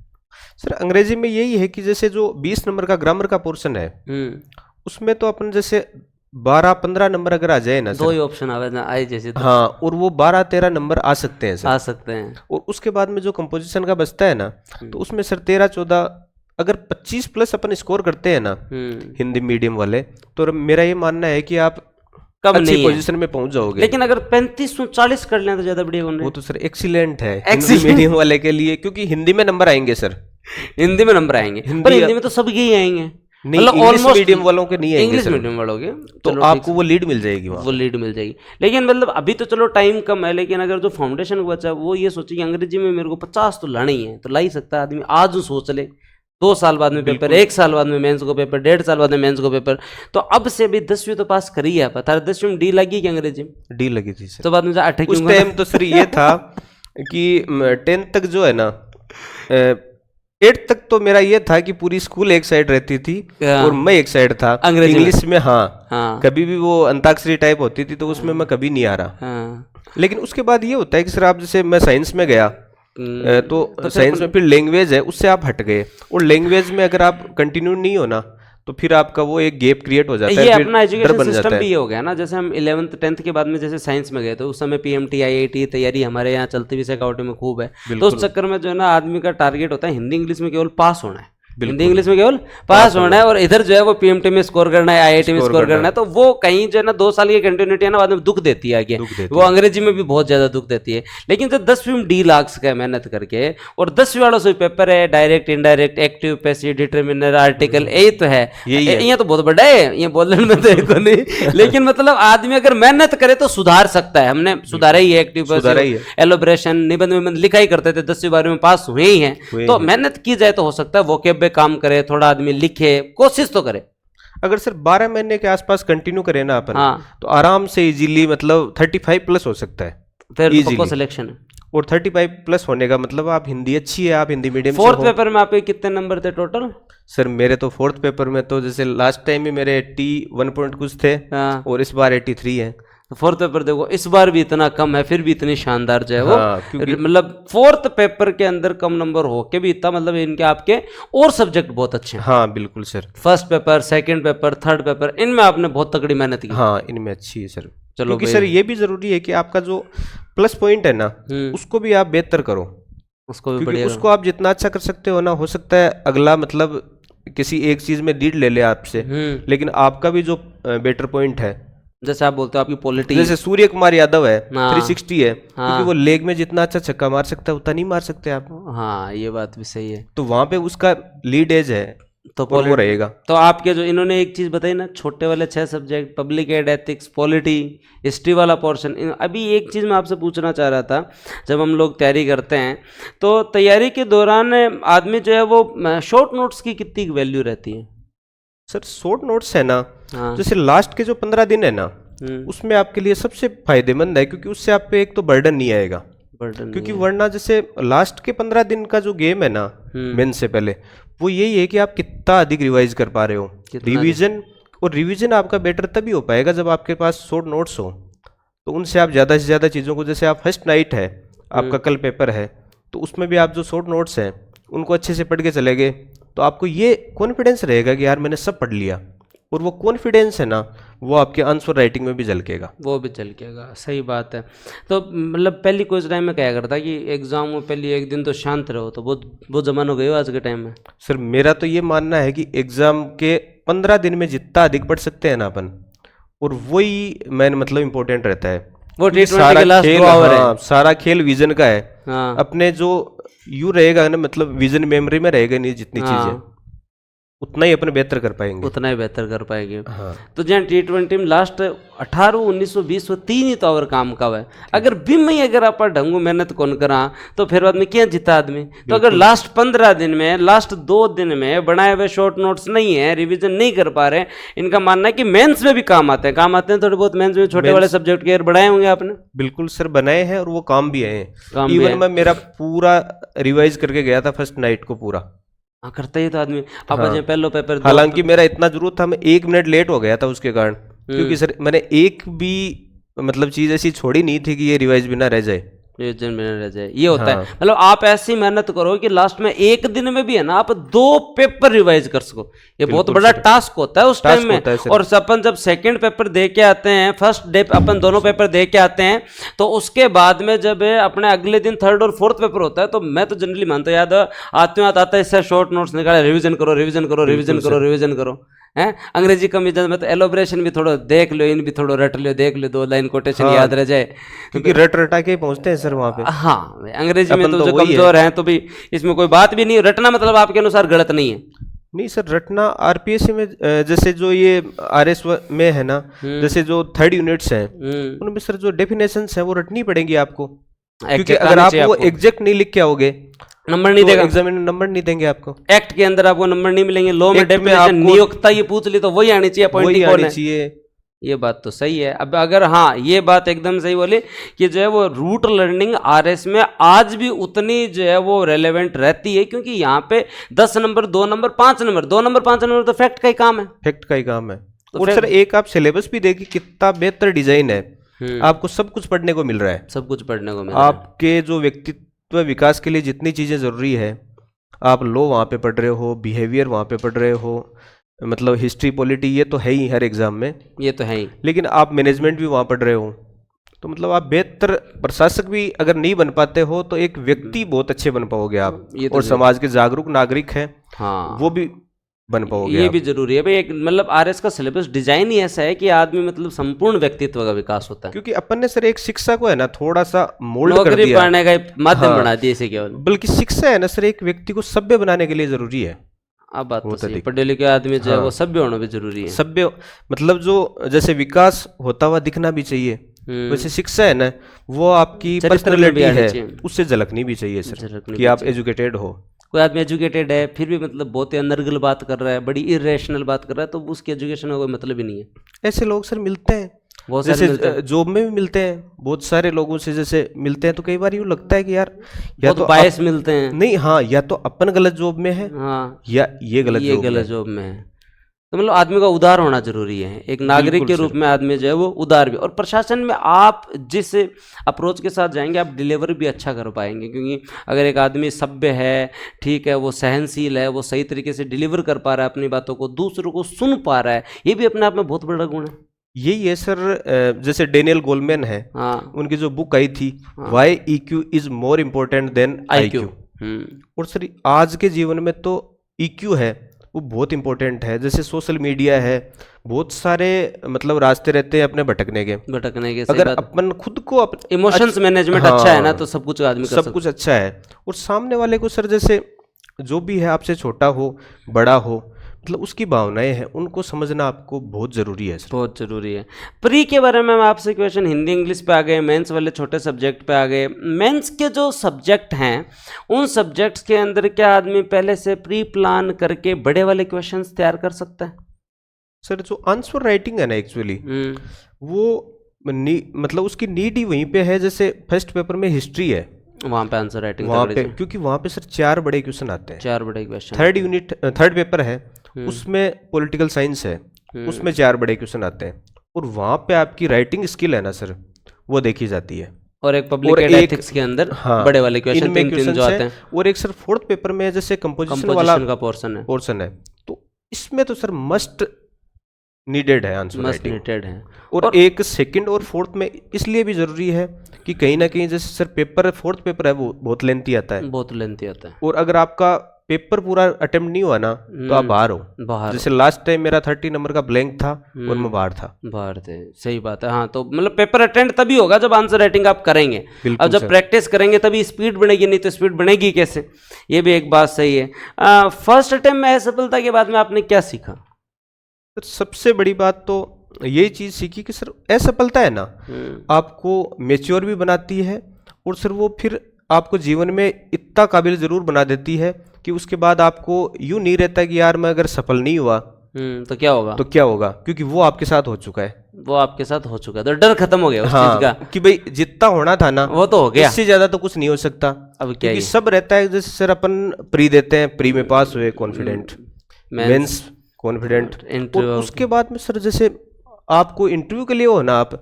सर अंग्रेजी में यही है कि जैसे जो 20 नंबर का ग्रामर का पोर्शन है, उसमें तो अपन जैसे 12-15 नंबर अगर आ जाए ना, 2 ही ऑप्शन आवे ना आए जैसे तो। हाँ, और वो 12-13 नंबर आ सकते हैं सर, आ सकते हैं। और उसके बाद में जो कंपोजिशन का बचता है ना, तो उसमें सर 13-14 अगर 25 प्लस अपन स्कोर करते हैं ना हिंदी मीडियम वाले, तो मेरा ये मानना है कि आप कब अच्छी पोजीशन में पहुंच जाओगे। लेकिन अगर 35-40 कर लें तो ज्यादा बढ़िया होने, वो तो सर एक्सीलेंट है हिंदी मीडियम वाले के लिए, क्योंकि हिंदी में नंबर आएंगे सर, हिंदी में नंबर आएंगे, पर हिंदी में तो सबके ही आएंगे, इंग्लिश मीडियम वालों के नहीं आएंगे, इंग्लिश मीडियम वालों के तो आपको वो लीड मिल जाएगी, वो लीड मिल जाएगी। लेकिन मतलब अभी तो चलो टाइम कम है, लेकिन अगर जो फाउंडेशन को बचा वो ये सोचे कि अंग्रेजी में मेरे को 50 तो लाना ही है, तो ला ही सकता है आदमी। आज सोच ले 2 साल बाद में पेपर, 1 साल बाद में मेंस को पेपर, 1.5 साल बाद में मेंस को पेपर, तो अब से भी 10वीं तो पास करी है। पता है 10वीं में डी लगी कि अंग्रेजी में डी लगी थी सर, तो बाद में उस टाइम तो सर ये था कि 10th तक जो है ना, 8th तक तो मेरा ये था कि पूरी स्कूल एक साइड रहती थी और मैं एक साइड था इंग्लिश में। हाँ, कभी भी वो अंताक्षरी टाइप होती थी तो उसमें मैं कभी नहीं आ रहा। लेकिन उसके बाद ये होता है कि सर आप जैसे मैं साइंस में गया, तो साइंस में फिर लैंग्वेज है, उससे आप हट गए, और लैंग्वेज में अगर आप कंटिन्यू नहीं हो ना, तो फिर आपका वो एक गैप क्रिएट हो जाता है। ये अपना एजुकेशन सिस्टम भी ये हो गया ना, जैसे हम 11th 10th के बाद में जैसे साइंस में गए तो उस समय PMT IIT तैयारी हमारे यहाँ चलती भी सिखावटी में खूब है, तो उस चक्कर में जो है ना आदमी का टारगेट होता है हिंदी इंग्लिश में केवल पास होना है, हिंदी इंग्लिश में केवल पास होना है, और इधर जो है वो PMT में स्कोर करना है, IIT में स्कोर करना है। तो वो कहीं जो है ना 2 साल की कंटिन्यूटी है ना, बाद में दुख देती है आगे, वो अंग्रेजी में भी बहुत ज्यादा दुख देती है। लेकिन जब 10वीं में डी लाख का मेहनत करके, और 10वीं वालों से पेपर है direct indirect active passive determiner article, यही तो है, ये तो बहुत बड़ा है, ये बोलने में तो नहीं, लेकिन मतलब आदमी अगर मेहनत करे तो सुधार सकता है। हमने सुधारा ही है, एक्टिव पैसिव एलोब्रेशन निबंध में लिखा ही करते थे, 10वीं 12वीं में पास हुए ही हैं, तो मेहनत की जाए तो हो सकता है वोकेब काम करे, थोड़ा आदमी लिखे, कोशिश तो करे। अगर सर 12 महीने के आसपास कंटिन्यू करें ना अपन, तो आराम से इजीली मतलब 35 प्लस हो सकता है, फिर पक्का सिलेक्शन है। और 35 प्लस होने का मतलब आप हिंदी अच्छी है, आप हिंदी मीडियम। 4th पेपर में आपके कितने नंबर थे टोटल? सर मेरे तो 4th पेपर में तो जैसे लास्ट टाइम में मेरे 81 पॉइंट कुछ थे, और इस बार 83 है। 4th पेपर देखो इस बार भी इतना कम है, फिर भी इतनी शानदार जो है वो, मतलब 4th पेपर के अंदर कम नंबर हो के भी इतना, मतलब इनके आपके और सब्जेक्ट बहुत अच्छे हैं। हाँ बिल्कुल sir, 1st paper, 2nd paper, 3rd paper, इनमें आपने बहुत तगड़ी मेहनत की। हाँ इनमें अच्छी है सर। चलो क्योंकि सर ये भी जरूरी है कि आपका जो प्लस पॉइंट है ना, उसको भी आप बेहतर करो, उसको भी बढ़िया, उसको आप जितना अच्छा कर सकते हो ना, हो सकता है अगला मतलब किसी एक चीज में लीड ले ले आपसे, लेकिन आपका भी जो बेटर पॉइंट है, जैसे आप बोलते हो आपकी पॉलिटी, जैसे सूर्य कुमार यादव है 360 है, क्योंकि वो लेग में जितना अच्छा छक्का मार सकता है उतना नहीं मार सकते आप। हाँ ये बात भी सही है, तो वहां पे उसका लीड एज है, तो वो रहेगा। तो आपके जो इन्होंने एक चीज बताई ना, छोटे वाले 6 subject, public ad, ethics, polity, history वाला पोर्शन, अभी एक चीज मैं आपसे पूछना चाह रहा था, जब हम लोग तैयारी करते हैं तो तैयारी के दौरान आदमी जो है वो शॉर्ट नोट्स की कितनी वैल्यू रहती है? सर शॉर्ट नोट्स है ना, जैसे लास्ट के जो 15 दिन है ना, उसमें आपके लिए सबसे फायदेमंद है, क्योंकि उससे आप पे एक तो बर्डन नहीं आएगा, क्योंकि वरना जैसे लास्ट के 15 दिन का जो गेम है ना मेन से पहले, वो यही है कि आप कितना अधिक रिवाइज कर पा रहे हो, रिवीजन और रिवीजन आपका बेटर तभी हो पाएगा जब आपके पास शॉर्ट नोट्स हो, तो उनसे आप ज़्यादा से ज़्यादा चीज़ों को, जैसे आप फर्स्ट नाइट है आपका कल पेपर है, तो उसमें भी आप जो शॉर्ट नोट्स हैं उनको अच्छे से पढ़ के चले गए, तो आपको ये कॉन्फिडेंस रहेगा कि यार मैंने सब पढ़ लिया, और वो कॉन्फिडेंस है ना वो आपके आंसर राइटिंग में भी झलकेगा। वो भी झलकेगा, सही बात है। तो मतलब पहली कुछ टाइम में क्या करता कि एग्जाम में पहले एक दिन तो शांत रहो, तो बहुत जमाना हो गया आज के टाइम में। सर मेरा तो ये मानना है कि एग्जाम के 15 दिन में जितना अधिक पढ़ सकते हैं ना अपन, और वही मैंने मतलब इम्पोर्टेंट रहता है। वो सारा खेल, हाँ, सारा खेल विजन का है। हाँ। अपने जो यू रहेगा ना, मतलब विजन मेमोरी में रहेगा नहीं जितनी चीजें, उतना ही अपने बेहतर कर पाएंगे, उतना ही बेहतर कर पाएंगे। हाँ। तो जहाँ T20 में लास्ट 18, 19, 20 तीन ही तो और काम का है। अगर बिम ही अगर आप ढंगू मेहनत कौन करा तो फिर बाद में क्या जीता आदमी। तो अगर लास्ट 15 दिन में, लास्ट 2 दिन में बनाए हुए शॉर्ट नोट्स नहीं है, रिवीजन नहीं कर पा रहे, इनका मानना है कि मेंस में भी काम आते हैं थोड़े बहुत। मेंस में छोटे वाले सब्जेक्ट के बढ़ाए होंगे आपने? बिल्कुल सर, बनाए हैं और वो काम भी आए हैं। इवन मैं मेरा पूरा रिवाइज करके गया था फर्स्ट नाइट को पूरा। हाँ, करता ही तो आदमी। अब पहलो पेपर, हालांकि मेरा इतना जरूरत था, मैं 1 मिनट लेट हो गया था उसके कारण, क्योंकि सर मैंने एक भी मतलब चीज ऐसी छोड़ी नहीं थी कि ये रिवाइज बिना रह जाए, रिवीजन में रह जाए। ये होता है, मतलब आप ऐसी मेहनत करो कि लास्ट में एक दिन में भी है ना आप 2 पेपर रिवाइज कर सको। ये बहुत बड़ा टास्क होता है उस टाइम में। और अपन जब सेकंड पेपर दे के आते हैं, फर्स्ट डे अपन दोनों पेपर दे के आते हैं, तो उसके बाद में जब अपने अगले दिन थर्ड और फोर्थ पेपर होता है, तो मैं तो जनरली मानता हूँ, याद आता है इससे शॉर्ट नोट्स निकाले, रिविजन करो रिविजन करो रिविजन करो रिविजन करो। हैं अंग्रेजी कम इज्जत में तो एलोब्रेशन भी थोड़ा देख लो, इन भी थोड़ा रट लो, देख लो, 2 लाइन कोटेशन याद रह जाए, क्योंकि रट रटा के पहुंचते हैं सर वहाँ पे। हाँ, अंग्रेजी में तो जो कमजोर हैं, तो भी इसमें कोई बात भी नहीं। रटना मतलब आपके अनुसार गलत नहीं है? नहीं सर, रटना आरपीएससी में जैसे जो ये आरएस में है ना, जैसे जो 3rd यूनिट्स हैं उनमें सर जो डेफिनेशंस हैं वो रटनी पड़ेंगी आपको, क्योंकि अगर आप वो एग्जैक्ट नहीं लिख के आओगे नंबर नहीं देगा, एग्जामिनर नंबर नहीं देंगे आपको। एक्ट के अंदर आपको नंबर नहीं मिलेंगे। लॉ में डेफिनेशन नियोक्ता ये पूछ ली तो वही आनी चाहिए, वही आनी चाहिए। ये बात तो सही है। अब अगर हाँ, ये बात एकदम सही बोली कि जो है वो रूट लर्निंग आरएस में आज भी उतनी जो है वो रेलेवेंट रहती है, क्योंकि यहाँ पे 10 number 2 number 5 number 2 number 5 number तो फैक्ट का ही काम है, फैक्ट का ही काम है। तो और सर एक आप सिलेबस भी देखिए कितना बेहतर डिजाइन है, आपको सब कुछ पढ़ने को मिल रहा है, सब कुछ पढ़ने को मिल रहा है। आपके जो व्यक्तित्व विकास के लिए जितनी चीजें जरूरी है, आप लॉ वहाँ पे पढ़ रहे हो, बिहेवियर वहाँ पे पढ़ रहे हो, मतलब हिस्ट्री पॉलिटी ये तो है ही हर एग्जाम में, ये तो है ही, लेकिन आप मैनेजमेंट भी वहाँ पढ़ रहे हो, तो मतलब आप बेहतर प्रशासक भी अगर नहीं बन पाते हो तो एक व्यक्ति बहुत अच्छे बन पाओगे आप, और समाज के जागरूक नागरिक हैं, हाँ, वो भी बन पाओगे। ये भी जरूरी है भाई। एक मतलब आरएस का सिलेबस डिजाइन ही ऐसा है कि आदमी मतलब संपूर्ण व्यक्तित्व का विकास होता है, क्योंकि अपन ने सर एक शिक्षा को है ना थोड़ा सा मोल्ड कर दिया, नौकरी पाने का माध्यम बना दिया इसे केवल, बल्कि शिक्षा है ना सर एक व्यक्ति को सभ्य बनाने के लिए जरूरी है। अब बात तो सही, पढ़े लिखे आदमी जो है वो सभ्य होना भी जरूरी है। सभ्य मतलब जो जैसे विकास होता हुआ दिखना भी चाहिए, वैसे शिक्षा है ना वो आपकी पर्सनैलिटी है, उससे झलकनी भी चाहिए सर कि आप एजुकेटेड हो। कोई आदमी एजुकेटेड है फिर भी मतलब बहुत ही अनर्गल बात कर रहा है, बड़ी इरेशनल बात कर रहा है, तो उसकी एजुकेशन का कोई मतलब ही नहीं है। ऐसे लोग सर मिलते हैं, जैसे जॉब में भी मिलते हैं, बहुत सारे लोगों से जैसे मिलते हैं, तो कई बार यूँ लगता है कि यार या तो बायस मिलते हैं, नहीं हाँ, या तो अपन गलत जॉब में है, हाँ, या ये गलत जॉब में है। तो मतलब आदमी का उदार होना जरूरी है, एक नागरिक के रूप में आदमी जो है वो उदार भी। और प्रशासन में आप जिस अप्रोच के साथ जाएंगे आप डिलीवर भी अच्छा कर पाएंगे, क्योंकि अगर एक आदमी सभ्य है, ठीक है, वो सहनशील है, वो सही तरीके से डिलीवर कर पा रहा है अपनी बातों को, दूसरों को सुन पा रहा है, ये भी अपने आप में बहुत बड़ा गुण है। यही है सर, जैसे डेनियल गोलमैन है, हाँ, उनकी जो बुक आई थी why EQ is more important than IQ, और सर आज के जीवन में तो EQ है वो बहुत इंपॉर्टेंट है। जैसे सोशल मीडिया है, बहुत सारे मतलब रास्ते रहते हैं अपने भटकने के, अगर अपन खुद को इमोशंस मैनेजमेंट अच्छा है ना तो सब कुछ आदमी सब कुछ अच्छा है। और सामने वाले को सर जैसे जो भी है आपसे छोटा हो बड़ा हो, मतलब उसकी भावनाएं हैं उनको समझना आपको बहुत जरूरी है सर, बहुत जरूरी है। प्री के बारे में आपसे क्वेश्चन हिंदी इंग्लिश पे आ गए, मेंस वाले छोटे सब्जेक्ट पे आ गए। मेंस के जो सब्जेक्ट हैं उन सब्जेक्ट्स के अंदर क्या आदमी पहले से प्री प्लान करके बड़े वाले क्वेश्चंस तैयार कर सकता है? सर जो आंसर राइटिंग है ना एक्चुअली वो मतलब उसकी नीड ही वहीं पे है। जैसे फर्स्ट पेपर में हिस्ट्री है, वहाँ पे आंसर राइटिंग वहाँ पे, क्योंकि वहाँ पे सर 4 बड़े क्वेश्चन आते हैं, 4 बड़े question. 3rd unit 3rd paper है, उसमें पॉलिटिकल साइंस है, उसमें 4 बड़े क्वेश्चन आते हैं, और वहां पे आपकी राइटिंग स्किल है ना सर, वो देखी जाती है। और एक पब्लिक एथिक्स के अंदर बड़े वाले क्वेश्चन तीन जो आते हैं, और एक सर 4th पेपर में जैसे कंपोजिशन वाला का पोर्शन है, तो इसमें तो सर मस्ट नीडेड है आंसर राइटिंग है। और एक 2nd और 4th में इसलिए भी जरूरी है कि कहीं ना कहीं जैसे सर पेपर 4th पेपर है वो बहुत लेंथी आता है, और अगर आपका पेपर पूरा अटेम्प्ट नहीं हुआ ना तो आप बाहर हो। जैसे लास्ट टाइम मेरा 30 नंबर का ब्लैंक था और मैं बाहर थे। सही बात है। हाँ, तो मतलब पेपर अटेंड तभी होगा जब आंसर राइटिंग आप करेंगे। अब जब प्रैक्टिस करेंगे तभी स्पीड बढ़ेगी, नहीं तो स्पीड बढ़ेगी कैसे, ये भी एक बात सही है। फर्स्ट अटेम्प्ट में असफलता के बाद में आपने क्या सीखा? सबसे बड़ी बात तो यही चीज सीखी कि सर असफलता है ना आपको मैच्योर भी बनाती है, और सर वो फिर आपको जीवन में इतना काबिल जरूर बना देती है कि उसके बाद आपको यूं नहीं रहता कि यार मैं अगर सफल नहीं हुआ तो क्या होगा, क्योंकि वो आपके साथ हो चुका है, तो डर खत्म हो गया उस चीज का कि भाई जितना होना था ना वो तो हो गया, इससे ज्यादा तो कुछ नहीं हो सकता। अब क्या सब रहता है, जैसे सर अपन प्री देते हैं, प्री में पास हुए कॉन्फिडेंट, मेंस कॉन्फिडेंट, और उसके बाद में सर जैसे आपको इंटरव्यू के लिए हो ना आप,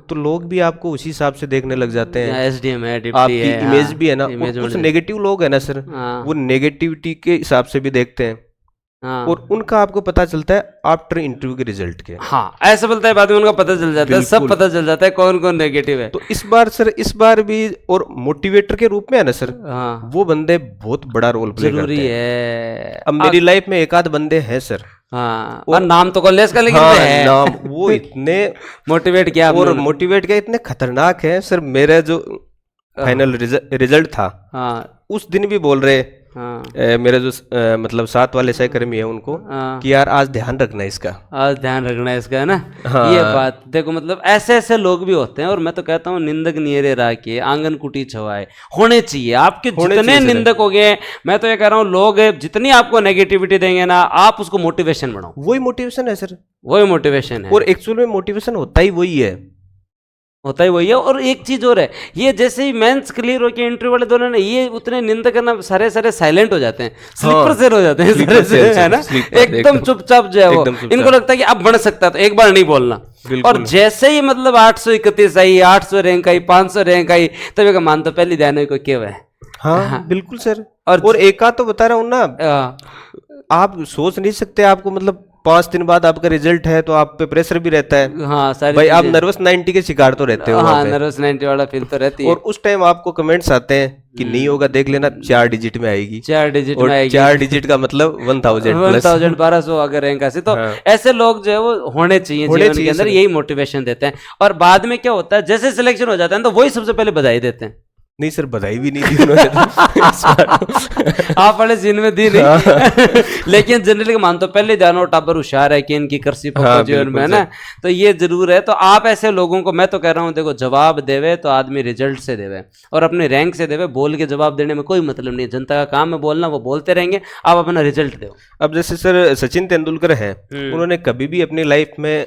तो लोग भी आपको उसी हिसाब से देखने लग जाते हैं। एसडीएम है, आपकी इमेज भी है ना, कुछ नेगेटिव लोग है ना सर, वो नेगेटिविटी के हिसाब से भी देखते हैं, और उनका आपको पता चलता है आफ्टर इंटरव्यू के रिजल्ट के। हाँ, ऐसा बोलता है बाद में उनका पता चल जाता है, सब पता चल जाता है कौन कौन नेगेटिव है। तो इस बार भी और मोटिवेटर के रूप में है ना सर, वो बंदे बहुत बड़ा रोल प्ले करते हैं। अब मेरी लाइफ में एक आध बंदे हैं सर, और नाम तो कॉलेज का लेकिन है नाम वो इतने मोटिवेट किया, और मोटिवेट किया, इतने खतरनाक है सर। मेरा जो फाइनल रिजल्ट था उस दिन भी बोल रहे मेरे जो मतलब साथ वाले सहकर्मी है उनको कि यार आज ध्यान रखना इसका, है ना। ये बात देखो, मतलब ऐसे ऐसे लोग भी होते हैं, और मैं तो कहता हूँ निंदक नियरे राखे आंगन कुटी छवाए होने चाहिए। आपके जितने निंदक हो गए, मैं तो ये कह रहा हूँ लोग जितनी आपको नेगेटिविटी देंगे ना, आप उसको मोटिवेशन बनाओ। वही मोटिवेशन है सर, वही मोटिवेशन है, और एक्चुअल में मोटिवेशन होता ही वही है। और एक चीज और है, ये जैसे ही मेंस क्लियर हो के इंटरव्यू वाले दोनों ने ये उतने निंदा करना, सारे साइलेंट हो जाते हैं, स्लीपर सेल हो जाते हैं सारे से, है ना, एकदम चुपचाप जो है वो, इनको लगता है कि अब बढ़ सकता है तो एक बार नहीं बोलना। और जैसे ही मतलब 831 आई, 800 रैंक आई, 500 रैंक आई, तभी का मान तो पहले ध्यान को क्या है। हाँ बिल्कुल सर। और एक आध तो बता रहा हूँ ना, आप सोच नहीं सकते, आपको मतलब 5 दिन बाद आपका रिजल्ट है तो आप पे प्रेशर भी रहता है। हाँ, सारी भाई आप नर्वस 90 के शिकार तो रहते हो। हाँ, नर्वस 90 वाला फील तो रहती है। और उस टाइम आपको कमेंट्स आते हैं कि नहीं होगा, देख लेना 4 डिजिट में आएगी, 4 डिजिट में आएगी, 4 डिजिट का मतलब 1200 अगर रैंक आसे तो ऐसे लोग जो है वो होने चाहिए जीवन के अंदर, यही मोटिवेशन देते हैं। और बाद में क्या होता है, जैसे सिलेक्शन हो जाता है तो वही सबसे पहले बधाई देते हैं। नहीं सर, बधाई भी नहीं दी उन्होंने आप वाले सीन में दी नहीं लेकिन जनरली मान तो पहले जानो टाबर होशियार है कि इनकी कृषि जीवन में, है ना, तो ये जरूर है। तो आप ऐसे लोगों को मैं तो कह रहा हूँ, देखो जवाब देवे तो आदमी रिजल्ट से देवे और अपने रैंक से देवे, बोल के जवाब देने में कोई मतलब नहीं है। जनता का काम है बोलना, वो बोलते रहेंगे, आप अपना रिजल्ट दो। अब जैसे सर सचिन तेंदुलकर है, उन्होंने कभी भी अपनी लाइफ में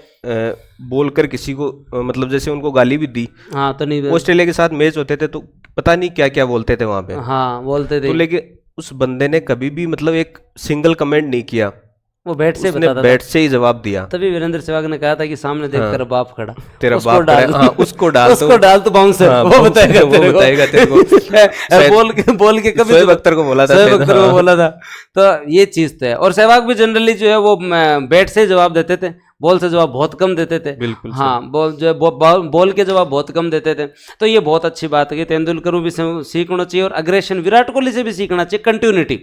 बोलकर किसी को मतलब जैसे उनको गाली भी दी। हाँ, तो नहीं, ऑस्ट्रेलिया के साथ मैच होते थे तो पता नहीं क्या क्या बोलते थे वहां पे। हाँ, बोलते थे। तो लेकिन उस बंदे ने कभी भी मतलब एक सिंगल कमेंट नहीं किया, वो बैट से बताता था, बैट से ही जवाब दिया। तभी वीरेंद्र सहवाग ने कहा था कि सामने देख तेरा बाप खड़ा, तेरा बाप खड़ा, हाँ, उसको डाल तो बाउंसर वो बताएगा तेरे को बोल के कभी शोएब अख्तर को बोला था। तो ये चीज तो है। और सहवाग भी जनरली जो है वो बैट से जवाब देते थे, बॉल से जवाब बहुत कम देते थे। बिल्कुल हाँ, बॉल के जवाब बहुत कम देते थे। तो ये बहुत अच्छी बात है कि तेंदुलकर भी सीखना चाहिए, और अग्रेशन विराट कोहली से भी सीखना चाहिए, कंटिन्यूटी।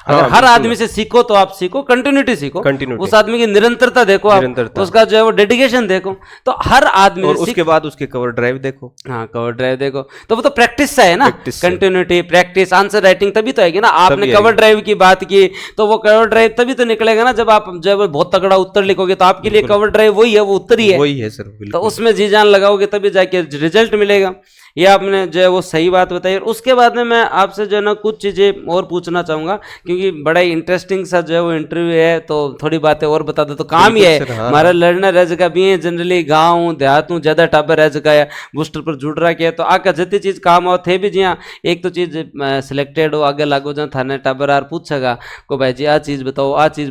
अगर हर आदमी से सीखो तो आप सीखो, कंटिन्यूटी सीखो, उस आदमी की निरंतरता देखो, आप उसका जो है वो डेडिकेशन देखो। तो हर आदमी, और उसके बाद उसके कवर ड्राइव देखो। हाँ, कवर ड्राइव देखो, तो वो तो प्रैक्टिस से है ना, कंटिन्यूटी, प्रैक्टिस, आंसर राइटिंग तभी तो आएगी ना। आपने कवर ड्राइव की बात की, तो वो कवर ड्राइव तभी तो निकलेगा ना जब आप जब बहुत तगड़ा उत्तर लिखोगे, तो आपके लिए कवर ड्राइव वही है, वो उत्तर ही है, वही है सर। तो उसमें जी जान लगाओगे तभी जाके रिजल्ट मिलेगा। ये आपने जो है वो सही बात बताई। और उसके बाद में मैं आपसे जो है ना कुछ चीज़ें और पूछना चाहूँगा, क्योंकि बड़ा इंटरेस्टिंग सा जो है वो इंटरव्यू है, तो थोड़ी बातें और बता दो तो काम ही है हमारा लड़ना रह जगह भी है, जनरली गाँव देहात हूँ ज़्यादा टाबर रह जगह है, बूस्टर पर जुड़ रहा है तो आका जितनी चीज़ काम आओ थे भी जी हाँ, एक तो चीज़ सिलेक्टेड हो आगे लागो जहाँ थाने टाबर आर पूछेगा को भाई जी आ चीज़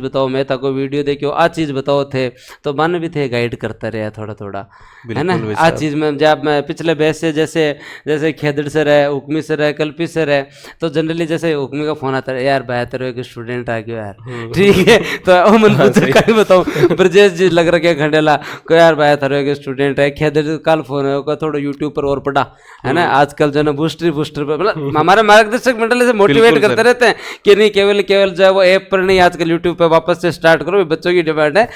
बताओ मैं ताको वीडियो देखो आ चीज़ बताओ थे, तो मन भी थे गाइड करता रहा थोड़ा थोड़ा, है ना। आ चीज़ में जब मैं पिछले बैच से जैसे खेदड़ से रहे, हुक्मी से रहे, कल्पी से रहे, तो जनरली जैसे हुक्मी का फोन आता है यार बेहतर हो एक स्टूडेंट आ गया यार, ठीक है, तो मन कहीं बताओ ब्रजेश जी लग रहा है खंडेला को यार बेहतर हो एक स्टूडेंट है, खेदड़ कल फोन है थोड़ा यूट्यूब पर और पढ़ा, है ना। आजकल जो है ना बूस्टर पर मतलब हमारे मार्गदर्शक मंडल से मोटिवेट करते रहते हैं कि नहीं केवल जो है वो ऐप पर नहीं, आजकल यूट्यूब पे वापस से स्टार्ट करो, बच्चों की डिमांड है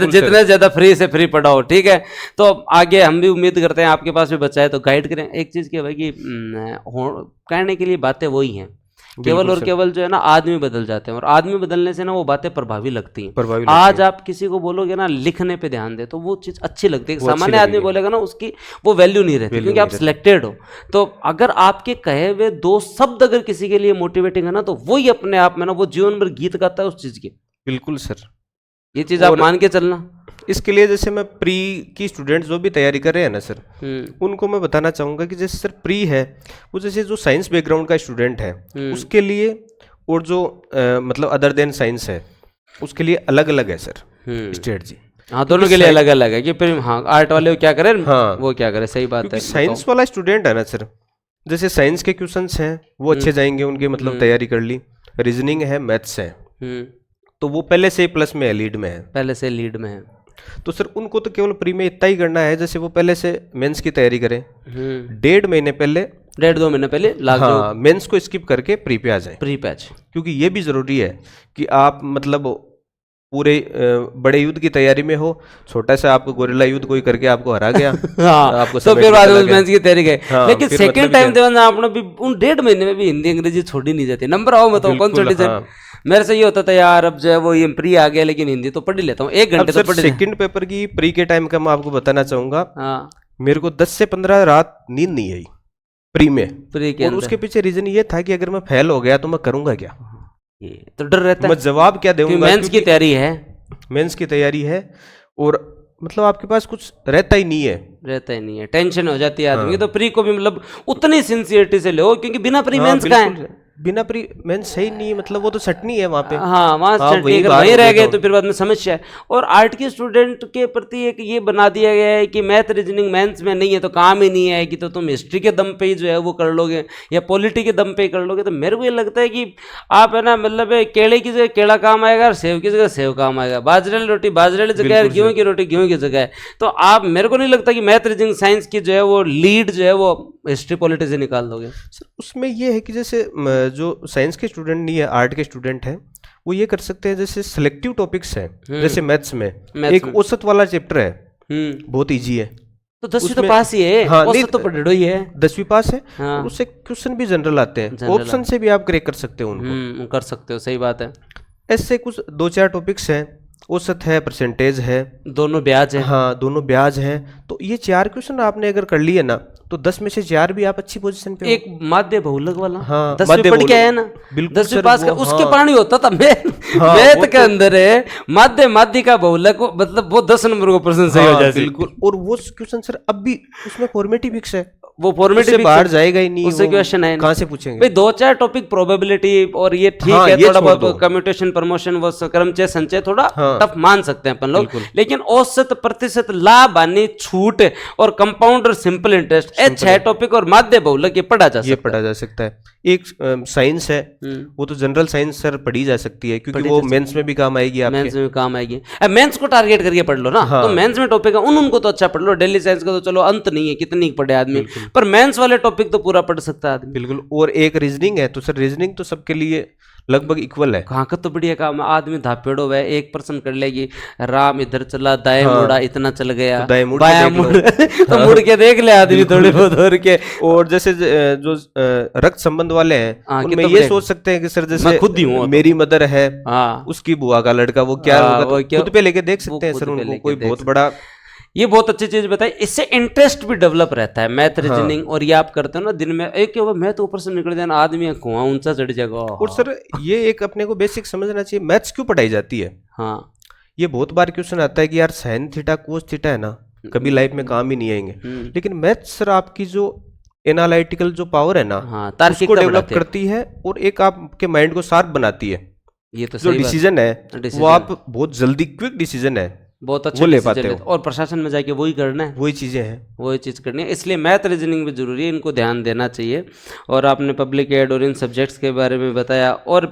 जितना ज्यादा फ्री से फ्री पढ़ाओ, ठीक है। तो आगे हम भी उम्मीद करते हैं आपके पास भी बच्चा है तो गाइड करें। एक चीज क्या भाई कि कहने के लिए बातें वही हैं, केवल और केवल जो है ना आदमी बदल जाते हैं, और आदमी बदलने से ना वो बातें प्रभावी लगती हैं। आज आप किसी को बोलोगे ना लिखने पे ध्यान दे तो वो चीज़ अच्छी लगती है, सामान्य आदमी बोलेगा ना उसकी वो वैल्यू नहीं रहती, क्योंकि आप सिलेक्टेड हो। तो अगर आपके कहे हुए 2 शब्द अगर किसी के लिए मोटिवेटिंग है ना, तो वही अपने आप में ना वो जीवन भर गीत गाता है उस चीज़ की। बिल्कुल सर, ये चीज़ आप मान के चलना। इसके लिए जैसे मैं प्री की स्टूडेंट्स जो भी तैयारी कर रहे हैं ना सर, उनको मैं बताना चाहूँगा कि जैसे सर प्री है वो जैसे जो साइंस बैकग्राउंड का स्टूडेंट है उसके लिए, और जो मतलब अदर देन साइंस है उसके लिए अलग अलग है सर स्ट्रेटजी। हाँ, दोनों के लिए अलग अलग है कि फिर हाँ आर्ट वाले क्या करें, हाँ वो क्या करें, सही बात है। साइंस वाला स्टूडेंट है ना सर, जैसे साइंस के क्वेश्चंस हैं वो अच्छे जाएंगे, उनके मतलब तैयारी कर ली, रीजनिंग है, मैथ्स है, तो वो पहले से प्लस में है, लीड में है, पहले से लीड में है। तो सर उनको तो केवल प्री में इतना ही करना है, जैसे वो पहले से मेंस की तैयारी करें, 1.5 महीने पहले 1.5-2 महीने पहले हाँ मेंस को स्किप करके प्री पे आ जाए, प्री पैच, क्योंकि ये भी जरूरी है कि आप मतलब पूरे बड़े युद्ध की तैयारी में हो, छोटा सा आपको गोरिल्ला युद्ध कोई करके आपको हरा गया हाँ, आपको तो फिर बाद में मेंस की तैयारी गए, लेकिन सेकंड टाइम देना आपने भी उन 1.5 महीने में भी हिंदी अंग्रेजी छोड़ी नहीं जाती, नंबर आओ मतलब कौन छोटी सर। मेरे से ये होता था यार अब जो है वो ये प्री आ गया लेकिन हिंदी तो पढ़ ही लेता हूँ 1 घंटे तो पढ़। सेकंड पेपर की प्री के टाइम का मैं आपको बताना चाहूंगा, मेरे को 10 से 15 रात नींद नहीं आई प्री में, और उसके पीछे रीजन ये था कि अगर मैं फेल हो गया तो मैं करूंगा क्या, तो डर रहता है, मैं जवाब क्या दूंगा, मेंस की तैयारी है, मेंस की तैयारी है, और मतलब आपके पास कुछ रहता ही नहीं है, टेंशन हो जाती है आदमी। तो प्री को भी मतलब उतनी सिंसियरिटी से लो, क्योंकि बिना प्री मेंस का है, बिना प्री मेंस सही नहीं, मतलब वो तो सटनी है वहाँ पे, हाँ वहाँ सटनी, अगर वहीं रह गए तो फिर बाद में समस्या है। और आर्ट के स्टूडेंट के प्रति एक ये बना दिया गया है कि मैथ रीजनिंग मेंस में नहीं है तो काम ही नहीं है, कि तो तुम हिस्ट्री के दम पे ही जो है वो कर लोगे या पॉलिटी के दम पे ही कर लोगे। तो मेरे को ये लगता है कि आप है ना मतलब केले की जगह केला काम आएगा और सेव की जगह सेव काम आएगा, बाजरे वाली रोटी बाजरे वाली जगह, गेहूँ की रोटी गेहूँ की जगह है। तो आप मेरे को नहीं लगता कि मैथ रीजनिंग साइंस की जो है वो लीड जो है वो हिस्ट्री पॉलिटी से निकाल दोगे। सर उसमें ये है कि जैसे जो साइंस के स्टूडेंट नहीं है, आर्ट के स्टूडेंट हैं, वो ये कर सकते हैं जैसे सिलेक्टिव टॉपिक्स हैं, जैसे मैथ्स में एक औसत वाला चैप्टर है, बहुत इजी है, तो 10वीं तो पास ही है, हाँ, औसत तो पढ़ो ही है, 10वीं पास है, हाँ। उससे क्वेश्चन भी जनरल आते हैं, ऑप्शन से भी आप क्रैक कर सकते हो उनको, कर सकते हो, सही बात है। ऐसे कुछ 2-4 टॉपिक्स हैं, औसत है, परसेंटेज है, दोनों ब्याज है, हाँ दोनों ब्याज है, तो ये 4 क्वेश्चन आपने अगर कर लिए ना तो 10 में से 4 भी आप अच्छी पोजीशन पे। एक माध्य बहुलक वाला, हाँ 10वीं पढ़ के आया ना, 10वीं पास का, उसके पानी होता था मैथ के अंदर है माध्य का बहुलक, मतलब वो 10 नंबर को प्रश्न सही हो जाए बिल्कुल। और वो क्वेश्चन सर अब भी उसमें फॉर्मेटिव फिक्स है, वो फॉर्मेटिव बाहर जाएगा ही नहीं, उससे क्वेश्चन है कहां से पूछेंगे भाई। 2-4 टॉपिक प्रोबेबिलिटी और ये ठीक है, थोड़ा बहुत कम्यूटेशन प्रमोशन वो कर्मचय संचय थोड़ा टफ मान सकते हैं अपन लोग, लेकिन औसत प्रतिशत लाभ हानि छूट और कंपाउंड और सिंपल इंटरेस्ट 6 टॉपिक और माध्य बहुलक ये पढ़ा जा सकता है। एक साइंस है, वो तो जनरल साइंस सर पढ़ी जा सकती है, क्योंकि वो मेंस में भी काम आएगी, आपके मेंस में काम आएगी। मेंस को टारगेट करके पढ़ लो ना, तो मेंस में टॉपिक है उनको तो अच्छा पढ़ लो, डेली साइंस का तो चलो अंत नहीं है कितनी पढ़े आदमी, पर मेंस वाले टॉपिक तो पूरा पढ़ सकता है आदमी। बिल्कुल। और एक रीजनिंग है, तो सर रीजनिंग तो सबके लिए लगभग इक्वल है। कहाँ का तो बढ़िया काम, आदमी धापेड़ो है, एक पर्सन कर लेगी, राम इधर चला दाएं मुड़ा इतना चल गया, तो बायां मुड़ तो मुड़ के देख ले आदमी थोड़ी बहुत और के। और जैसे जो रक्त संबंध वाले हैं उनमें ये सोच सकते हैं कि सर जैसे खुद ही हूँ, मेरी मदर है, उसकी बुआ का लड़का, वो क्या होगा, खुद पे लेके देख सकते हैं सर उनको, कोई बहुत बड़ा ये बहुत अच्छी चीज बताई, इससे इंटरेस्ट भी डेवलप रहता है, मैथ रीजनिंग। और ये आप करते हो ना दिन में, एक मैथ ऊपर से निकल जाना, आदमी कुआं ऊंचा चढ़ जाएगा। और सर ये एक अपने को बेसिक समझना चाहिए, मैथ्स क्यों पढ़ाई जाती है। हाँ, ये बहुत बार क्वेश्चन आता है कि यार साइन थीटा कोस थीटा है ना, कभी लाइफ में काम ही नहीं आएंगे। लेकिन मैथ्स सर आपकी जो एनालिटिकल जो पावर है ना, उसको डेवलप करती है और एक आपके माइंड को शार्प बनाती है। ये तो जो डिसीजन है वो आप बहुत जल्दी क्विक डिसीजन है बहुत अच्छा ले पाते हो, और प्रशासन में जाके वही करना है, वही चीज़ें हैं, वही चीज़ करनी है। इसलिए मैथ रीजनिंग भी जरूरी है, इनको ध्यान देना चाहिए। और आपने पब्लिक एड और इन सब्जेक्ट्स के बारे में बताया, और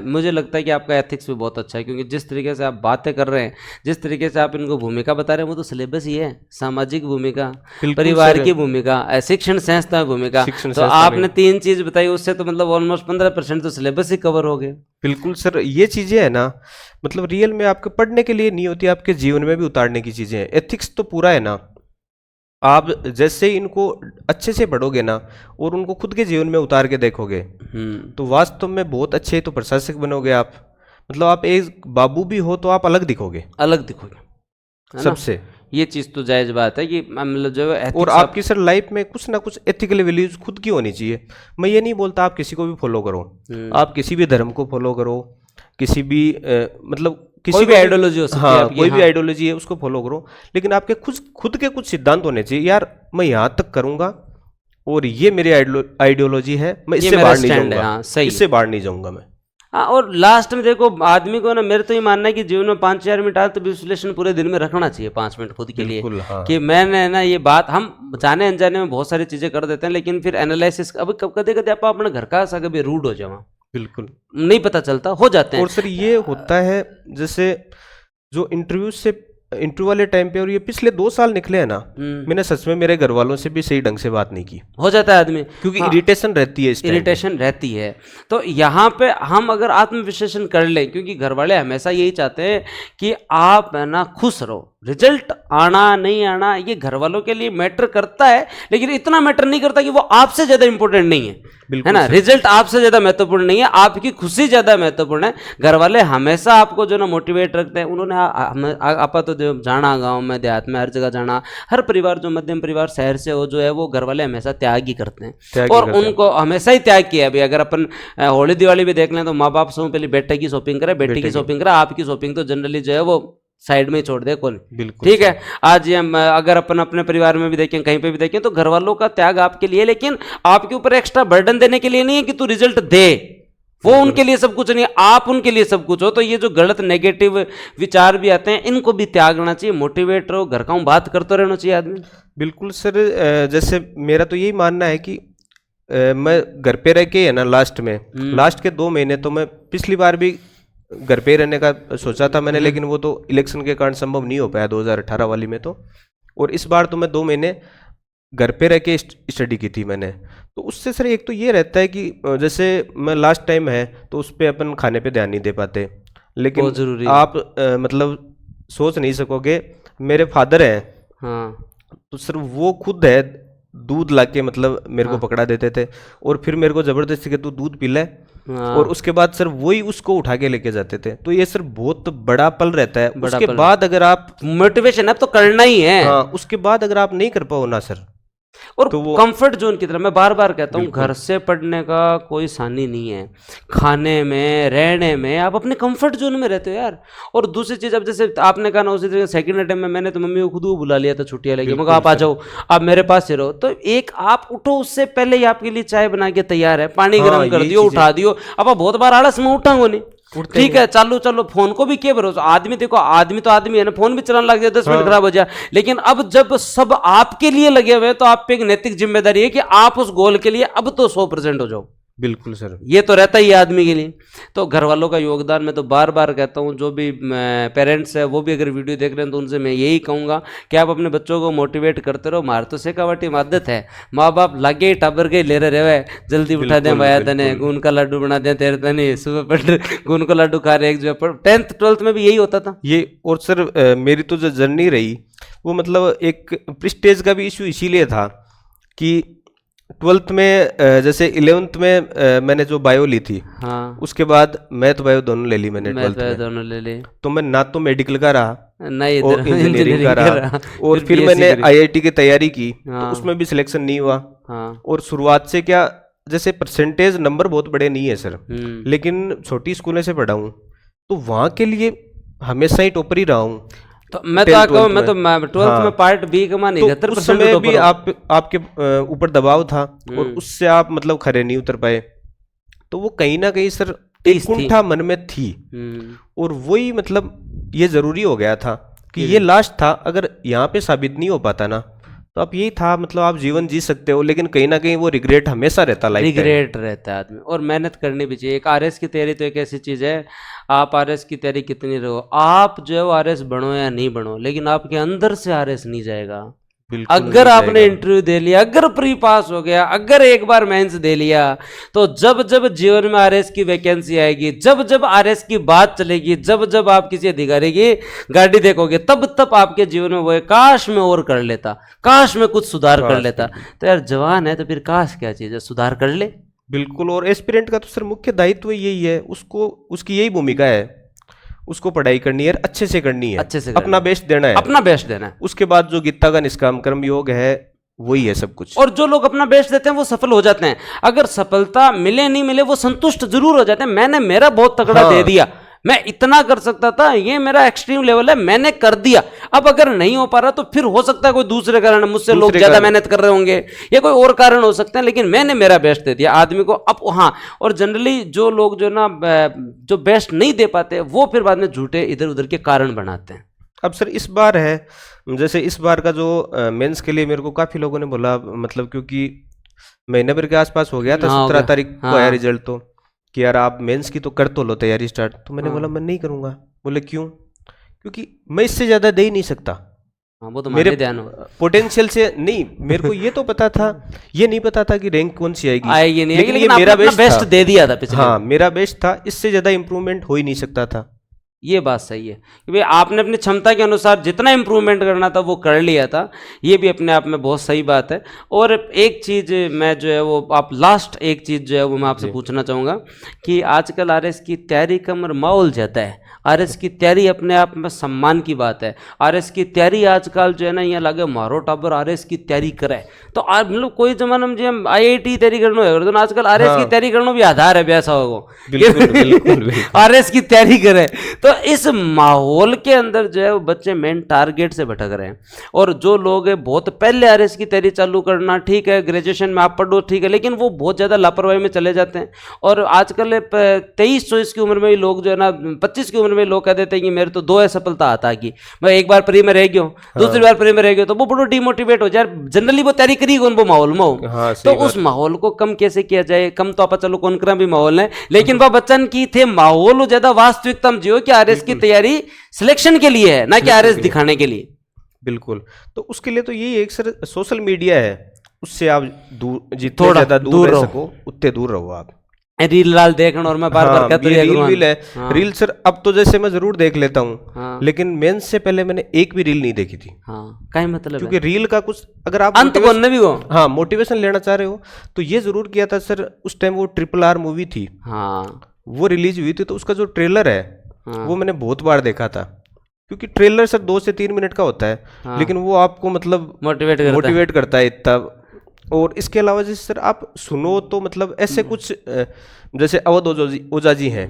मुझे लगता है कि आपका एथिक्स भी बहुत अच्छा है, क्योंकि जिस तरीके से आप बातें कर रहे हैं, जिस तरीके से आप इनको भूमिका बता रहे हैं, वो तो सिलेबस ही है, सामाजिक भूमिका, परिवार की भूमिका, शिक्षण संस्था भूमिका। तो आपने 3 चीज़ बताई, उससे तो मतलब ऑलमोस्ट 15% तो सिलेबस ही कवर हो गए। बिल्कुल सर, ये चीज़ें है ना, मतलब रियल में आपके पढ़ने के लिए नहीं होती, आपके जीवन में भी उतारने की चीज़ें हैं। एथिक्स तो पूरा है ना, आप जैसे इनको अच्छे से पढ़ोगे ना और उनको खुद के जीवन में उतार के देखोगे तो वास्तव में बहुत अच्छे तो प्रशासक बनोगे आप। मतलब आप एक बाबू भी हो तो आप अलग दिखोगे सबसे। ये चीज़ तो जायज़ बात है कि मतलब जो है, और आपकी सर लाइफ में कुछ ना कुछ एथिकल वैल्यूज खुद की होनी चाहिए। मैं ये नहीं बोलता आप किसी को भी फॉलो करो, आप किसी भी धर्म को फॉलो करो, किसी भी मतलब किसी भी आइडियोलॉजी हो सकती है आपकी, कोई भी आइडियोलॉजी है उसको फॉलो करो, लेकिन आपके खुद के कुछ सिद्धांत होने चाहिए। यार मैं यहाँ तक करूंगा और ये मेरी आइडियोलॉजी है, मैं इससे बाहर नहीं जाऊंगा, इससे बाहर नहीं जाऊंगा मैं। हाँ, और लास्ट में देखो आदमी को ना, मेरे तो ये मानना है कि जीवन में 5-4 मिनट तो विश्लेषण पूरे दिन में रखना चाहिए, 5 मिनट खुद के लिए। हाँ। कि मैंने ना ये बात, हम जाने अनजाने में बहुत सारी चीजें कर देते हैं, लेकिन फिर एनालिसिस अब कभी कभी आप अपने घर का सा कभी रूड हो जाओ, बिल्कुल नहीं पता चलता, हो जाते हैं। और सर ये होता है जैसे जो इंटरव्यू वाले टाइम पे, और ये पिछले 2 साल निकले हैं ना, मैंने सच में मेरे घर वालों से भी सही ढंग से बात नहीं की। हो जाता है आदमी, क्योंकि इरिटेशन रहती है, इरिटेशन रहती है। तो यहाँ पे हम अगर आत्मविश्लेषण कर लें, क्योंकि घर वाले हमेशा यही चाहते हैं कि आप है ना खुश रहो, रिजल्ट आना नहीं आना ये घर वालों के लिए मैटर करता है, लेकिन इतना मैटर नहीं करता कि वो आपसे ज्यादा इंपॉर्टेंट नहीं है ना। रिजल्ट आपसे ज्यादा महत्वपूर्ण नहीं है, आपकी खुशी ज्यादा महत्वपूर्ण है। घर वाले हमेशा आपको जो ना मोटिवेट रखते हैं। उन्होंने आपा तो जाना गांव में, देहात में, हर जगह जाना, हर परिवार जो मध्यम परिवार शहर से हो जो है, वो घर वाले हमेशा त्याग ही करते हैं, और उनको हमेशा ही त्याग किया है। अभी अगर अपन होली दिवाली भी देख लें तो माँ बाप से पहले बेटे की शॉपिंग करे, बेटी की शॉपिंग करे, आपकी शॉपिंग तो जनरली जो है वो साइड में छोड़ दे कौन। बिल्कुल ठीक है। आज हम अगर अपन अपने परिवार में भी देखें, कहीं पे भी देखें, तो घर वालों का त्याग आपके लिए, लेकिन आपके ऊपर एक्स्ट्रा बर्डन देने के लिए नहीं है कि तू रिजल्ट दे, वो उनके लिए सब कुछ नहीं है, आप उनके लिए सब कुछ हो। तो ये जो गलत नेगेटिव विचार भी आते हैं, इनको भी त्यागना चाहिए, मोटिवेट रहो, घर का बात करते रहना चाहिए आदमी। बिल्कुल सर, जैसे मेरा तो यही मानना है कि मैं घर पे रह के है ना, लास्ट के 2 महीने तो मैं पिछली बार भी घर पे रहने का सोचा था मैंने, लेकिन वो तो इलेक्शन के कारण संभव नहीं हो पाया 2018 वाली में तो। और इस बार तो मैं 2 महीने घर पे रह के स्टडी की थी मैंने। तो उससे सर एक तो ये रहता है कि जैसे मैं लास्ट टाइम है तो उस पर अपन खाने पे ध्यान नहीं दे पाते, लेकिन आप मतलब सोच नहीं सकोगे, मेरे फादर हैं, हाँ, तो सर वो खुद है दूध लाके मतलब मेरे को पकड़ा देते थे, और फिर मेरे को जबरदस्ती के तू दूध पी ले, और उसके बाद सर वही उसको उठा के लेके जाते थे। तो ये सर बहुत बड़ा पल रहता है। उसके बाद अगर आप मोटिवेशन अब तो करना ही है, हाँ, उसके बाद अगर आप नहीं कर पाओ ना सर, और तो कंफर्ट जोन की तरह मैं बार बार कहता हूँ, घर से पढ़ने का कोई सानी नहीं है। खाने में, रहने में आप अपने कंफर्ट जोन में रहते हो यार। और दूसरी चीज, अब जैसे आपने कहा ना, उसी तरह सेकंड टाइम में मैंने तो मम्मी को खुद को बुला लिया था, छुट्टियां लेके, मैं कहा आप आ जाओ, आप मेरे पास ही रहो। तो एक आप उठो, उससे पहले ही आपके लिए चाय बना के तैयार है, पानी गर्म कर दियो, उठा दियो। अब बहुत बार आलस में उठांगो नहीं, ठीक है, चलो फोन को भी क्या भरोसा। आदमी देखो, आदमी तो आदमी है ना, फोन भी चलाने लग जाए 10 मिनट खराब हो जाए। लेकिन अब जब सब आपके लिए लगे हुए, तो आप पे एक नैतिक जिम्मेदारी है कि आप उस गोल के लिए अब तो 100% हो जाओ। बिल्कुल सर, ये तो रहता ही है आदमी के लिए। तो घर वालों का योगदान मैं तो बार बार कहता हूँ, जो भी पेरेंट्स है वो भी अगर वीडियो देख रहे हैं तो उनसे मैं यही कहूँगा कि आप अपने बच्चों को मोटिवेट करते रहो। मार तो सेकावटी आदत है, माँ बाप लागे टाबर के ले रहे, जल्दी उठा दें भैया तने, गुन का लड्डू बना दें तेरे तने, सुबह पढ़ गुन का लड्डू खा रहे। एक जो 10th 12th में भी यही होता था ये। और सर मेरी तो जो जर्नी रही वो मतलब एक प्रेस्टीज का भी इशू इसीलिए था कि 12th में जैसे 11th में मैंने जो बायो ली थी, हाँ, उसके बाद मैथ बायो दोनों ले ली मैंने, 12th में दोनों ले ली। तो मैं ना तो मेडिकल का रहा, नहीं, और इंजीनियरिंग का रहा। और फिर मैंने IIT की तैयारी की तो उसमें भी सिलेक्शन नहीं हुआ। और शुरुआत से क्या, जैसे परसेंटेज नंबर बहुत बड़े नहीं है सर, लेकिन छोटी स्कूलों से पढ़ा हूँ तो वहाँ के लिए हमेशा ही टॉपर ही रहा हूँ। तो मैं तो कहूँ, मैं तो 12th में पार्ट बी का मान 71% उस समय भी आपके ऊपर दबाव था और उससे आप मतलब खरे नहीं उतर पाए, तो वो कहीं ना कहीं सर एक कुंठा मन में थी। और वही मतलब ये जरूरी हो गया था कि ये लास्ट था, अगर यहाँ पे साबित नहीं हो पाता ना तो आप यही था, मतलब आप जीवन जी सकते हो, लेकिन कहीं ना कहीं वो रिग्रेट हमेशा रहता, रिग्रेट रहता है आदमी। और मेहनत करनी भी चाहिए। एक RS की तैयारी तो एक ऐसी चीज है, आप RS की तैयारी कितनी रहो, आप जो है RS बनो या नहीं बनो, लेकिन आपके अंदर से RS नहीं जाएगा। अगर आपने इंटरव्यू दे लिया, अगर प्री पास हो गया, अगर एक बार मेंस दे लिया, तो जब जब जीवन में RS की वैकेंसी आएगी, जब जब RS की बात चलेगी, जब जब आप किसी अधिकारी की गाड़ी देखोगे, तब तब आपके जीवन में वो है, काश में और कर लेता, काश में कुछ सुधार कर लेता। तो यार जवान है तो फिर काश क्या चीज है, सुधार कर ले। बिल्कुल। और एस्पिरेंट का तो सर मुख्य दायित्व यही है, उसको उसकी यही भूमिका है, उसको पढ़ाई करनी है, अच्छे से करनी है, अच्छे से अपना बेस्ट देना है, अपना बेस्ट देना है। उसके बाद जो गीता का निष्काम कर्म योग है वही है सब कुछ। और जो लोग अपना बेस्ट देते हैं वो सफल हो जाते हैं। अगर सफलता मिले नहीं मिले वो संतुष्ट जरूर हो जाते हैं। मैंने मेरा बहुत तगड़ा दे दिया, मैं इतना कर सकता था, ये मेरा एक्सट्रीम लेवल है, मैंने कर दिया। अब अगर नहीं हो पा रहा तो फिर हो सकता है कोई दूसरे कारण, मुझसे लोग ज्यादा मेहनत कर रहे होंगे या कोई और कारण हो सकते हैं, लेकिन मैंने मेरा बेस्ट दे दिया आदमी को। अब हाँ, और जनरली जो लोग जो ना जो बेस्ट नहीं दे पाते वो फिर बाद में झूठे इधर उधर के कारण बनाते हैं। अब सर इस बार है, जैसे इस बार का जो मेंस के लिए मेरे को काफी लोगों ने बोला, मतलब क्योंकि महीने भर के आसपास हो गया था, 17 तारीख को आया रिजल्ट, तो कि यार आप मेंस की तो कर तो लो तैयारी स्टार्ट। तो मैंने बोला मैं नहीं करूंगा। बोले क्यों? क्योंकि मैं इससे ज्यादा दे ही नहीं सकता। वो तो मेरे ध्यान पोटेंशियल से नहीं, मेरे को ये तो पता था, ये नहीं पता था कि रैंक कौन सी आएगी, नहीं, लेकिन ये मेरा बेस्ट दे दिया था पिछले। हाँ, मेरा बेस्ट था, इससे ज्यादा इंप्रूवमेंट हो ही नहीं सकता था। ये बात सही है कि भाई आपने अपनी क्षमता के अनुसार जितना इंप्रूवमेंट करना था वो कर लिया था। ये भी अपने आप में बहुत सही बात है। और एक चीज़ मैं जो है वो आप लास्ट एक चीज़ जो है वो मैं आपसे पूछना चाहूँगा कि आजकल RS की तैयारी का माहौल ज़्यादा है। RS की तैयारी अपने आप में सम्मान की बात है। RS की तैयारी आजकल जो है ना, यहाँ लगे मारो टाबर RS की तैयारी करे तो मतलब कोई जमाना में जो IIT तैयारी करना है तो आजकल RS की तैयारी करना भी आधार है, ऐसा होगा RS की तैयारी करे। तो इस माहौल के अंदर जो है वो बच्चे मेन टारगेट से भटक रहे हैं। और जो लोग बहुत पहले RS की तैयारी चालू करना ठीक है, ग्रेजुएशन में आप पढ़ो ठीक है, लेकिन वो बहुत ज़्यादा लापरवाही में चले जाते हैं। और आजकल 23-24 की उम्र में ही लोग जो है ना, 25 की उम्र में लोग कह देते हैं कि मेरे तो 2 है सफलता आता की, मैं एक बार प्री में रह गया हूँ, दूसरी बार प्री में रह गया, तो वो बड़ो डिमोटिवेट हो जाए। जनरली वो तैयारी करी कौन, वो माहौल में हो। तो उस माहौल को कम कैसे किया जाए? कम तो आप चलो कौन करा भी माहौल है, लेकिन वह बच्चन की थे माहौल ज्यादा वास्तविकता में जियो कि RS की तैयारी सिलेक्शन के लिए है, ना कि RS दिखाने के लिए। बिल्कुल। तो उसके लिए तो यही एक सर सोशल मीडिया है, उससे आप जितना ज्यादा दूर रह सको उतने दूर रहो। आप रील लाल देखना, और मैं बार बार कहता रील है। रील सर अब तो जैसे मैं जरूर देख लेता हूँ, लेकिन मेंस से पहले मैंने एक भी रील नहीं देखी थी। क्या मतलब? क्योंकि रील का कुछ अगर आप अंत भी हो, हाँ, मोटिवेशन लेना चाह रहे हो तो ये जरूर किया था सर। उस टाइम वो RRR मूवी थी, वो रिलीज हुई थी, तो उसका जो ट्रेलर है वो मैंने बहुत बार देखा था। क्योंकि ट्रेलर सर 2 से 3 मिनट का होता है, लेकिन वो आपको मतलब मोटिवेट करता है इतना। और इसके अलावा जैसे सर आप सुनो तो मतलब ऐसे कुछ जैसे अवध ओझा जी हैं,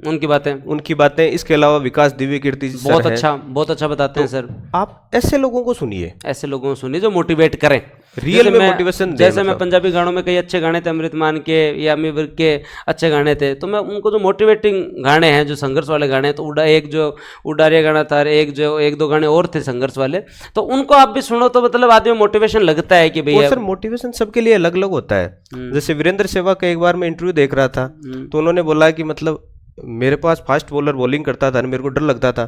उनकी बातें, इसके अलावा विकास दिव्य कीर्ति बहुत अच्छा बताते हैं सर। आप ऐसे लोगों को सुनिए, जो मोटिवेट करें, रियल में मोटिवेशन। जैसे मैं पंजाबी गानों में कई अच्छे गाने थे, अमृत मान के या अमी विर्क के अच्छे गाने थे, तो मैं उनको जो मोटिवेटिंग गाने हैं, जो संघर्ष वाले गाने हैं, तो एक जो उडारिया गाना था, एक दो गाने और थे संघर्ष वाले, तो उनको आप भी सुनो तो मतलब आदमी मोटिवेशन लगता है कि भैया। सर मोटिवेशन सबके लिए अलग अलग होता है। जैसे वीरेंद्र सहवाग का एक बार मैं इंटरव्यू देख रहा था, तो उन्होंने बोला कि मतलब मेरे पास फास्ट बॉलर बॉलिंग करता था, मेरे को डर लगता था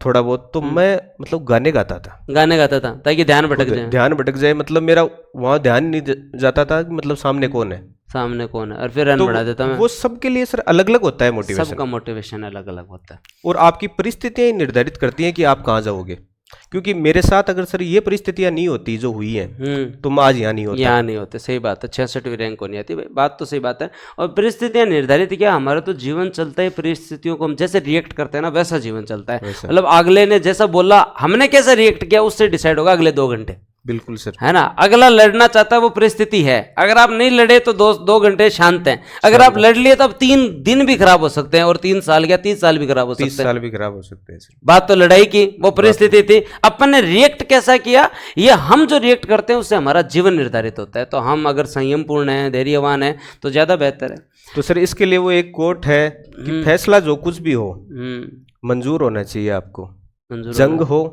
थोड़ा बहुत, तो मैं मतलब गाने गाता था ताकि ध्यान भटक जाए। मतलब मेरा वहाँ ध्यान नहीं जाता था कि मतलब सामने कौन है, और फिर रन बढ़ा देता मैं। वो सबके लिए सर अलग अलग होता है मोटिवेशन, सबका मोटिवेशन अलग अलग होता है। और आपकी परिस्थितियां निर्धारित करती हैं कि आप कहाँ जाओगे। क्योंकि मेरे साथ अगर सर ये परिस्थितियां नहीं होती जो हुई हैं तो मैं आज यहाँ नहीं होता। यहाँ नहीं होते, सही बात है। 66वीं रैंक को नहीं आती, बात तो सही बात है। और परिस्थितियां निर्धारित क्या, हमारा तो जीवन चलता है परिस्थितियों को हम जैसे रिएक्ट करते हैं ना वैसा जीवन चलता है। मतलब अगले ने जैसा बोला हमने कैसा रिएक्ट किया उससे डिसाइड होगा अगले 2 घंटे। बिल्कुल सर, है ना। अगला लड़ना चाहता है वो परिस्थिति है, अगर आप नहीं लड़े तो 2 घंटे शांत हैं, अगर आप लड़ लिए तो अब 3 दिन भी खराब हो सकते हैं, और 3 साल या 30 साल भी खराब हो सकते हैं। 30 साल भी खराब हो सकते हैं सर। बात तो लड़ाई की, वो परिस्थिति थी, अपन ने रिएक्ट कैसा किया, ये हम जो रिएक्ट करते हैं उससे हमारा जीवन निर्धारित होता है। तो हम अगर संयमपूर्ण हैं, धैर्यवान हैं तो ज्यादा बेहतर है। तो सर इसके लिए वो एक कोट है कि फैसला जो कुछ भी हो मंजूर होना चाहिए आपको, जंग हो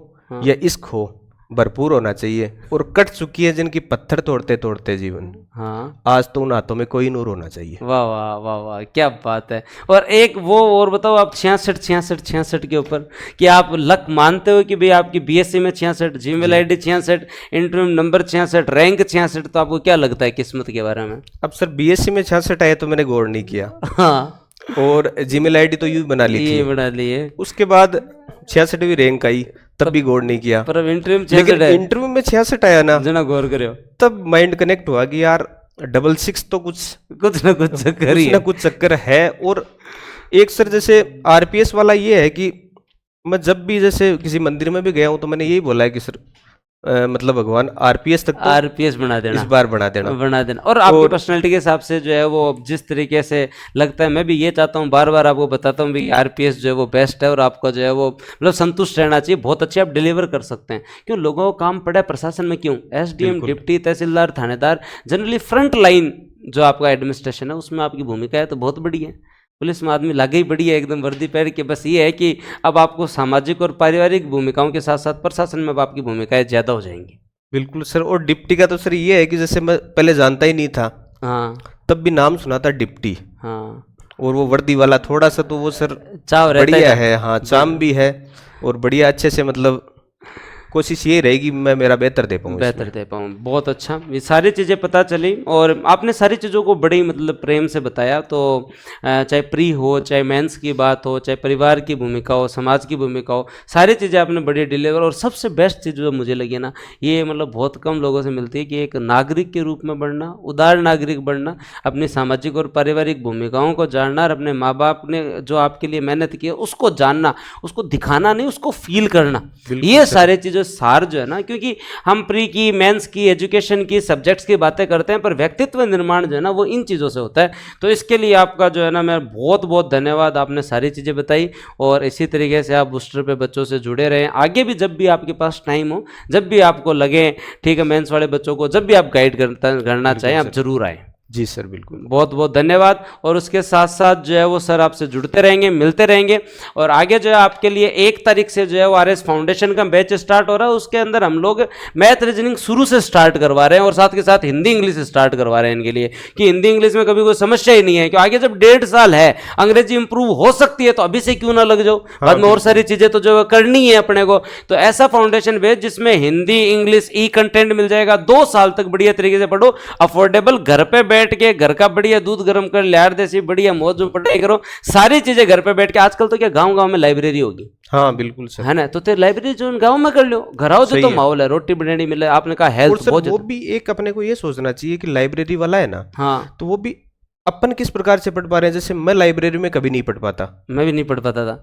या इश्क हो भरपूर होना चाहिए, और कट चुकी है जिनकी पत्थर तोड़ते तोड़ते जीवन। हाँ, आज तो उन हाथों में कोई नूर होना चाहिए। वाह वाह वाह वाह, क्या बात है। और एक वो और बताओ आप 66 के ऊपर कि आप लक मानते हो कि भाई आपकी बीएससी में 66, Gmail ID 66, interview number 66, rank 66, तो आपको क्या लगता है किस्मत के बारे में? अब सर बीएससी में 66 आए तो मैंने गौर नहीं किया। हाँ, और जीमेल आईडी तो यूं बना ली थी, बना ली है। उसके बाद 66वीं रैंक आई तब भी गौर नहीं किया, पर इंटरव्यू में 66 है। इंटरव्यू में 66 आया ना, जना गौर करो, तब माइंड कनेक्ट हुआ कि यार 66 तो कुछ ना कुछ चक्कर ही है। कुछ चक्कर है। और एक सर जैसे आरपीएस वाला ये है कि मैं जब भी जैसे किसी मंदिर में भी गया हूँ तो मैंने यही बोला है कि सर मतलब भगवान आरपीएस तक तो आरपीएस बना देना, इस बार बना देना। और आपकी पर्सनैलिटी के हिसाब से जो है वो जिस तरीके से लगता है, मैं भी ये चाहता हूँ, बार बार आपको बताता हूँ भी आरपीएस जो है वो बेस्ट है, और आपको जो है वो मतलब संतुष्ट रहना चाहिए, बहुत अच्छे आप डिलीवर कर सकते हैं। क्यों लोगों को काम पड़ा है प्रशासन में, क्यों एसडीएम, डिप्टी तहसीलदार, थानेदार, जनरली फ्रंट लाइन जो आपका एडमिनिस्ट्रेशन है उसमें आपकी भूमिका है तो बहुत बड़ी है। पुलिस में आदमी लागे ही बड़ी है एकदम वर्दी पहन के, बस ये है कि अब आपको सामाजिक और पारिवारिक भूमिकाओं के साथ साथ प्रशासन में अब आपकी भूमिकाएं ज़्यादा हो जाएंगी। बिल्कुल सर। और डिप्टी का तो सर ये है कि जैसे मैं पहले जानता ही नहीं था, हाँ, तब भी नाम सुना था डिप्टी, हाँ, और वो वर्दी वाला थोड़ा सा तो वो सर चाव बढ़िया है, हाँ चाम भी है, और बढ़िया अच्छे से मतलब कोशिश ये रहेगी मैं मेरा बेहतर दे पाऊँ। बहुत अच्छा, ये सारी चीज़ें पता चली और आपने सारी चीज़ों को बड़ी मतलब प्रेम से बताया। तो चाहे प्री हो, चाहे मेंस की बात हो, चाहे परिवार की भूमिका हो, समाज की भूमिका हो, सारी चीज़ें आपने बड़ी डिलीवर। और सबसे बेस्ट चीज़ जो मुझे लगी ना, ये मतलब बहुत कम लोगों से मिलती है कि एक नागरिक के रूप में बढ़ना, उदार नागरिक बढ़ना, अपनी सामाजिक और पारिवारिक भूमिकाओं को जानना, और अपने माँ बाप ने जो आपके लिए मेहनत की है उसको जानना, उसको दिखाना नहीं, उसको फील करना, ये सारी चीज़ें सार जो है ना। क्योंकि हम प्री की, मेंस की, एजुकेशन की, सब्जेक्ट्स की बातें करते हैं, पर व्यक्तित्व निर्माण जो है ना वो इन चीज़ों से होता है। तो इसके लिए आपका जो है ना मैं बहुत बहुत धन्यवाद, आपने सारी चीज़ें बताई। और इसी तरीके से आप बूस्टर पे बच्चों से जुड़े रहें, आगे भी जब भी आपके पास टाइम हो, जब भी आपको लगे, ठीक है, मेंस वाले बच्चों को जब भी आप गाइड करना चाहें आप जरूर आएँ। जी सर, बिल्कुल, बहुत बहुत धन्यवाद। और उसके साथ साथ जो है वो सर आपसे जुड़ते रहेंगे, मिलते रहेंगे। और आगे जो है आपके लिए 1 तारीख से जो है वो आरएस फाउंडेशन का बैच स्टार्ट हो रहा है, उसके अंदर हम लोग मैथ रीजनिंग शुरू से स्टार्ट करवा रहे हैं, और साथ के साथ हिंदी इंग्लिश स्टार्ट करवा रहे हैं इनके लिए, कि हिंदी इंग्लिश में कभी कोई समस्या ही नहीं है। कि आगे जब 1.5 साल है, अंग्रेजी इंप्रूव हो सकती है तो अभी से क्यों ना लग जाओ, बाद में और सारी चीजें तो जो करनी है अपने को। तो ऐसा फाउंडेशन बैच जिसमें हिंदी इंग्लिश ई कंटेंट मिल जाएगा, 2 साल तक बढ़िया तरीके से पढ़ो, अफोर्डेबल, घर पे बैठ के, घर का बढ़िया दूध गर्म कर लियार देसी बढ़िया मौज में पढ़ाई करो, सारी चीजें घर पे बैठ के। आजकल तो क्या गांव-गांव में लाइब्रेरी होगी, हाँ बिल्कुल सर, है ना। तो लाइब्रेरी जो गांव में कर लो, घर आओ जो तो माहौल है, रोटी बनानी मिले, आपने कहा हेल्थ बहुत। वो भी एक अपने को ये सोचना चाहिए कि लाइब्रेरी वाला है ना, हाँ, तो वो भी अपन किस प्रकार से पढ़ पा रहे हैं। जैसे मैं लाइब्रेरी में कभी नहीं पढ़ पाता, मैं भी नहीं पढ़ पाता था,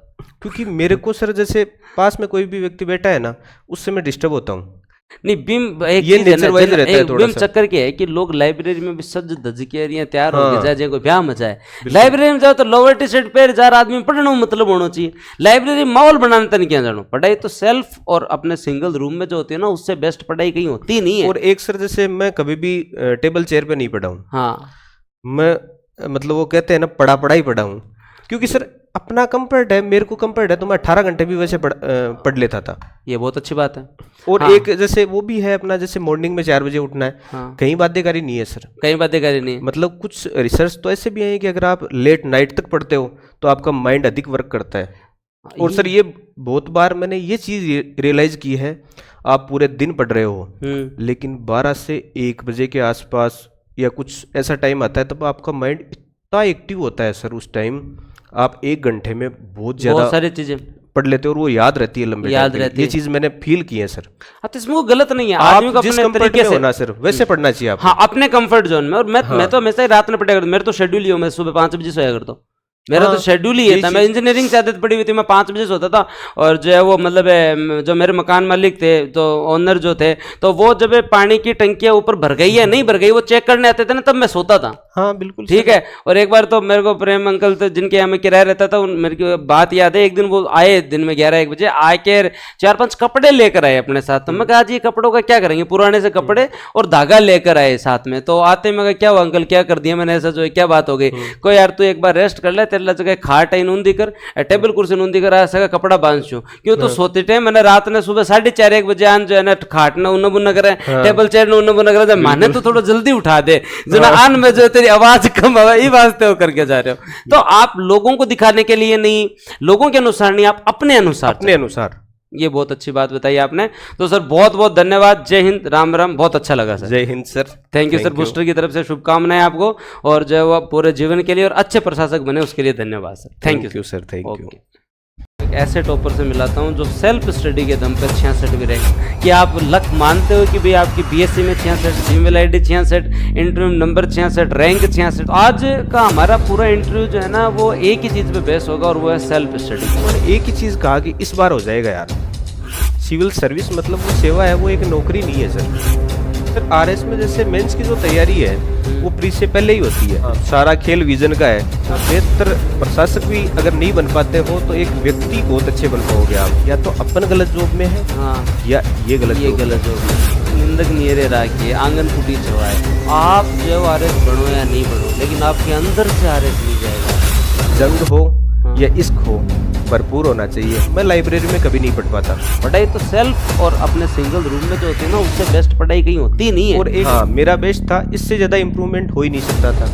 क्योंकि मेरे को सर जैसे पास में कोई भी व्यक्ति बैठा है ना, उससे मैं डिस्टर्ब होता हूँ। नहीं बीम एक ये नेचर वाइज रहता है थोड़ा बीम चक्कर क्या है कि लोग लाइब्रेरी में भी सज धज के रही तैयार होके जाए, कोई ब्याह मचा है, लाइब्रेरी में जाओ तो लोअर टी शर्ट पहन 4 आदमी पढ़ना मतलब होना चाहिए। लाइब्रेरी माहौल बनाने तक क्या जानो, पढ़ाई तो सेल्फ और अपने सिंगल रूम में जो होती है ना, उससे बेस्ट पढ़ाई कहीं होती नहीं है। और एक सर जैसे मैं कभी भी टेबल चेयर पे नहीं पढ़ा हूँ, हाँ, मैं मतलब वो कहते हैं ना पढ़ा ही पढ़ा हूँ, क्योंकि सर अपना कंफर्ट है, मेरे को कंफर्ट है, तो मैं 18 घंटे भी वैसे पढ़ लेता था। ये बहुत अच्छी बात है। और हाँ, एक जैसे वो भी है अपना, जैसे मॉर्निंग में 4 बजे उठना है, हाँ, कहीं बाध्यकारी नहीं है सर, कहीं बाध्यकारी नहीं है। मतलब कुछ रिसर्च तो ऐसे भी है कि अगर आप लेट नाइट तक पढ़ते हो तो आपका माइंड अधिक वर्क करता है। और सर ये बहुत बार मैंने ये चीज़ रियलाइज की है, आप पूरे दिन पढ़ रहे हो लेकिन 12 से 1 बजे के आसपास या कुछ ऐसा टाइम आता है तब आपका माइंड इतना एक्टिव होता है सर, उस टाइम आप 1 घंटे में बहुत सारी चीजें पढ़ लेते हो और वो याद रहती है लंबे याद टाइम के लिए। रहती ये है। चीज मैंने फील की है सर। तो इसमें वो गलत नहीं है, आप आदमी को जिस अपने कंफर्ट तरीके में से होना सर वैसे पढ़ना चाहिए आपको। हाँ अपने कंफर्ट जोन में। और मैं तो हमेशा ही रात में पढ़ा करता, मेरे तो शेड्यूल ही हो, मैं सुबह 5 बजे सोया करता हूँ, मेरा तो शेड्यूल ही है था। मैं इंजीनियरिंग से आदत पड़ी हुई थी, मैं 5 बजे सोता था। और जो है वो मतलब जो मेरे मकान मालिक थे, तो ओनर जो थे, तो वो जब पानी की टंकियां ऊपर भर गई या नहीं भर गई वो चेक करने आते थे ना, तब मैं सोता था। हाँ बिल्कुल ठीक है। और एक बार तो मेरे को प्रेम अंकल थे जिनके यहाँ मैं किराया रहता था, मेरे को बात याद है, एक दिन वो आए दिन में 11-1 बजे आके 4-5 कपड़े लेकर आए अपने साथ। तो मैं कहा जी कपड़ों का क्या करेंगे, पुराने से कपड़े और धागा लेकर आए साथ में। तो आते मैं कहा क्या हुआ अंकल, क्या कर दिया मैंने ऐसा, जो है क्या बात हो गई। कोई यार तू एक बार रेस्ट कर ले, तेरे जगह खाट है नूंदी कर, टेबल कुर्सी नूंदी कर, ऐसा कपड़ा बांध छू क्यों तो सोते टाइम मैंने रात ने सुबह 4:30-1 बजे आन जो है ना खाट ना उन्न बुन्न करे, टेबल चेयर ने उन्न बुन्न करे, माने तो थोड़ा जल्दी उठा दे जना आन में जो तेरी आवाज कम ये वास्ते हो करके जा रहे हो। तो आप लोगों को दिखाने के लिए नहीं, लोगों के अनुसार नहीं, आप अपने अनुसार। ये बहुत अच्छी बात बताई आपने। तो सर बहुत बहुत धन्यवाद, जय हिंद, राम राम, बहुत अच्छा लगा सर। जय Hind sir. Thank you sir. Booster की तरफ से शुभकामनाएं आपको, और जो है वो पूरे जीवन के लिए और अच्छे प्रशासक बने उसके लिए धन्यवाद sir. Thank you sir. Thank you. एक ऐसे टॉपर से मिलाता हूँ जो सेल्फ स्टडी के दम पर 66 भी रैंक। कि आप लक मानते हो कि भाई आपकी बीएससी में 66, email ID 66, interview number 66, rank 66। आज का हमारा पूरा इंटरव्यू जो है ना वो एक ही चीज़ पे बेस होगा और वो है सेल्फ स्टडी। और एक ही चीज़ कहा कि इस बार हो जाएगा यार। सिविल सर्विस मतलब वो सेवा है, वो एक नौकरी नहीं है सर। सर आरएस में जैसे मेंस की जो तैयारी है वो प्री से पहले ही होती है। सारा खेल विजन का है। बेहतर प्रशासक भी अगर नहीं बन पाते हो तो एक व्यक्ति बहुत अच्छे बन पाओगे आप। या तो अपन गलत जॉब में है, हाँ, या ये गलत जॉब में। निंदक नियरे राखिए, आंगन फूटी छवाए। आप जो आरएस बनो या नहीं बनो, लेकिन आपके अंदर से आरएस नहीं जाएगा। जंग हो या इश्क हो, भरपूर होना चाहिए। मैं लाइब्रेरी में कभी नहीं पढ़ पाता। पढ़ाई तो सेल्फ और अपने सिंगल रूम में जो होती है ना, उससे बेस्ट पढ़ाई कहीं होती नहीं है। और एक हाँ मेरा बेस्ट था, इससे ज्यादा इम्प्रूवमेंट हो ही नहीं सकता था।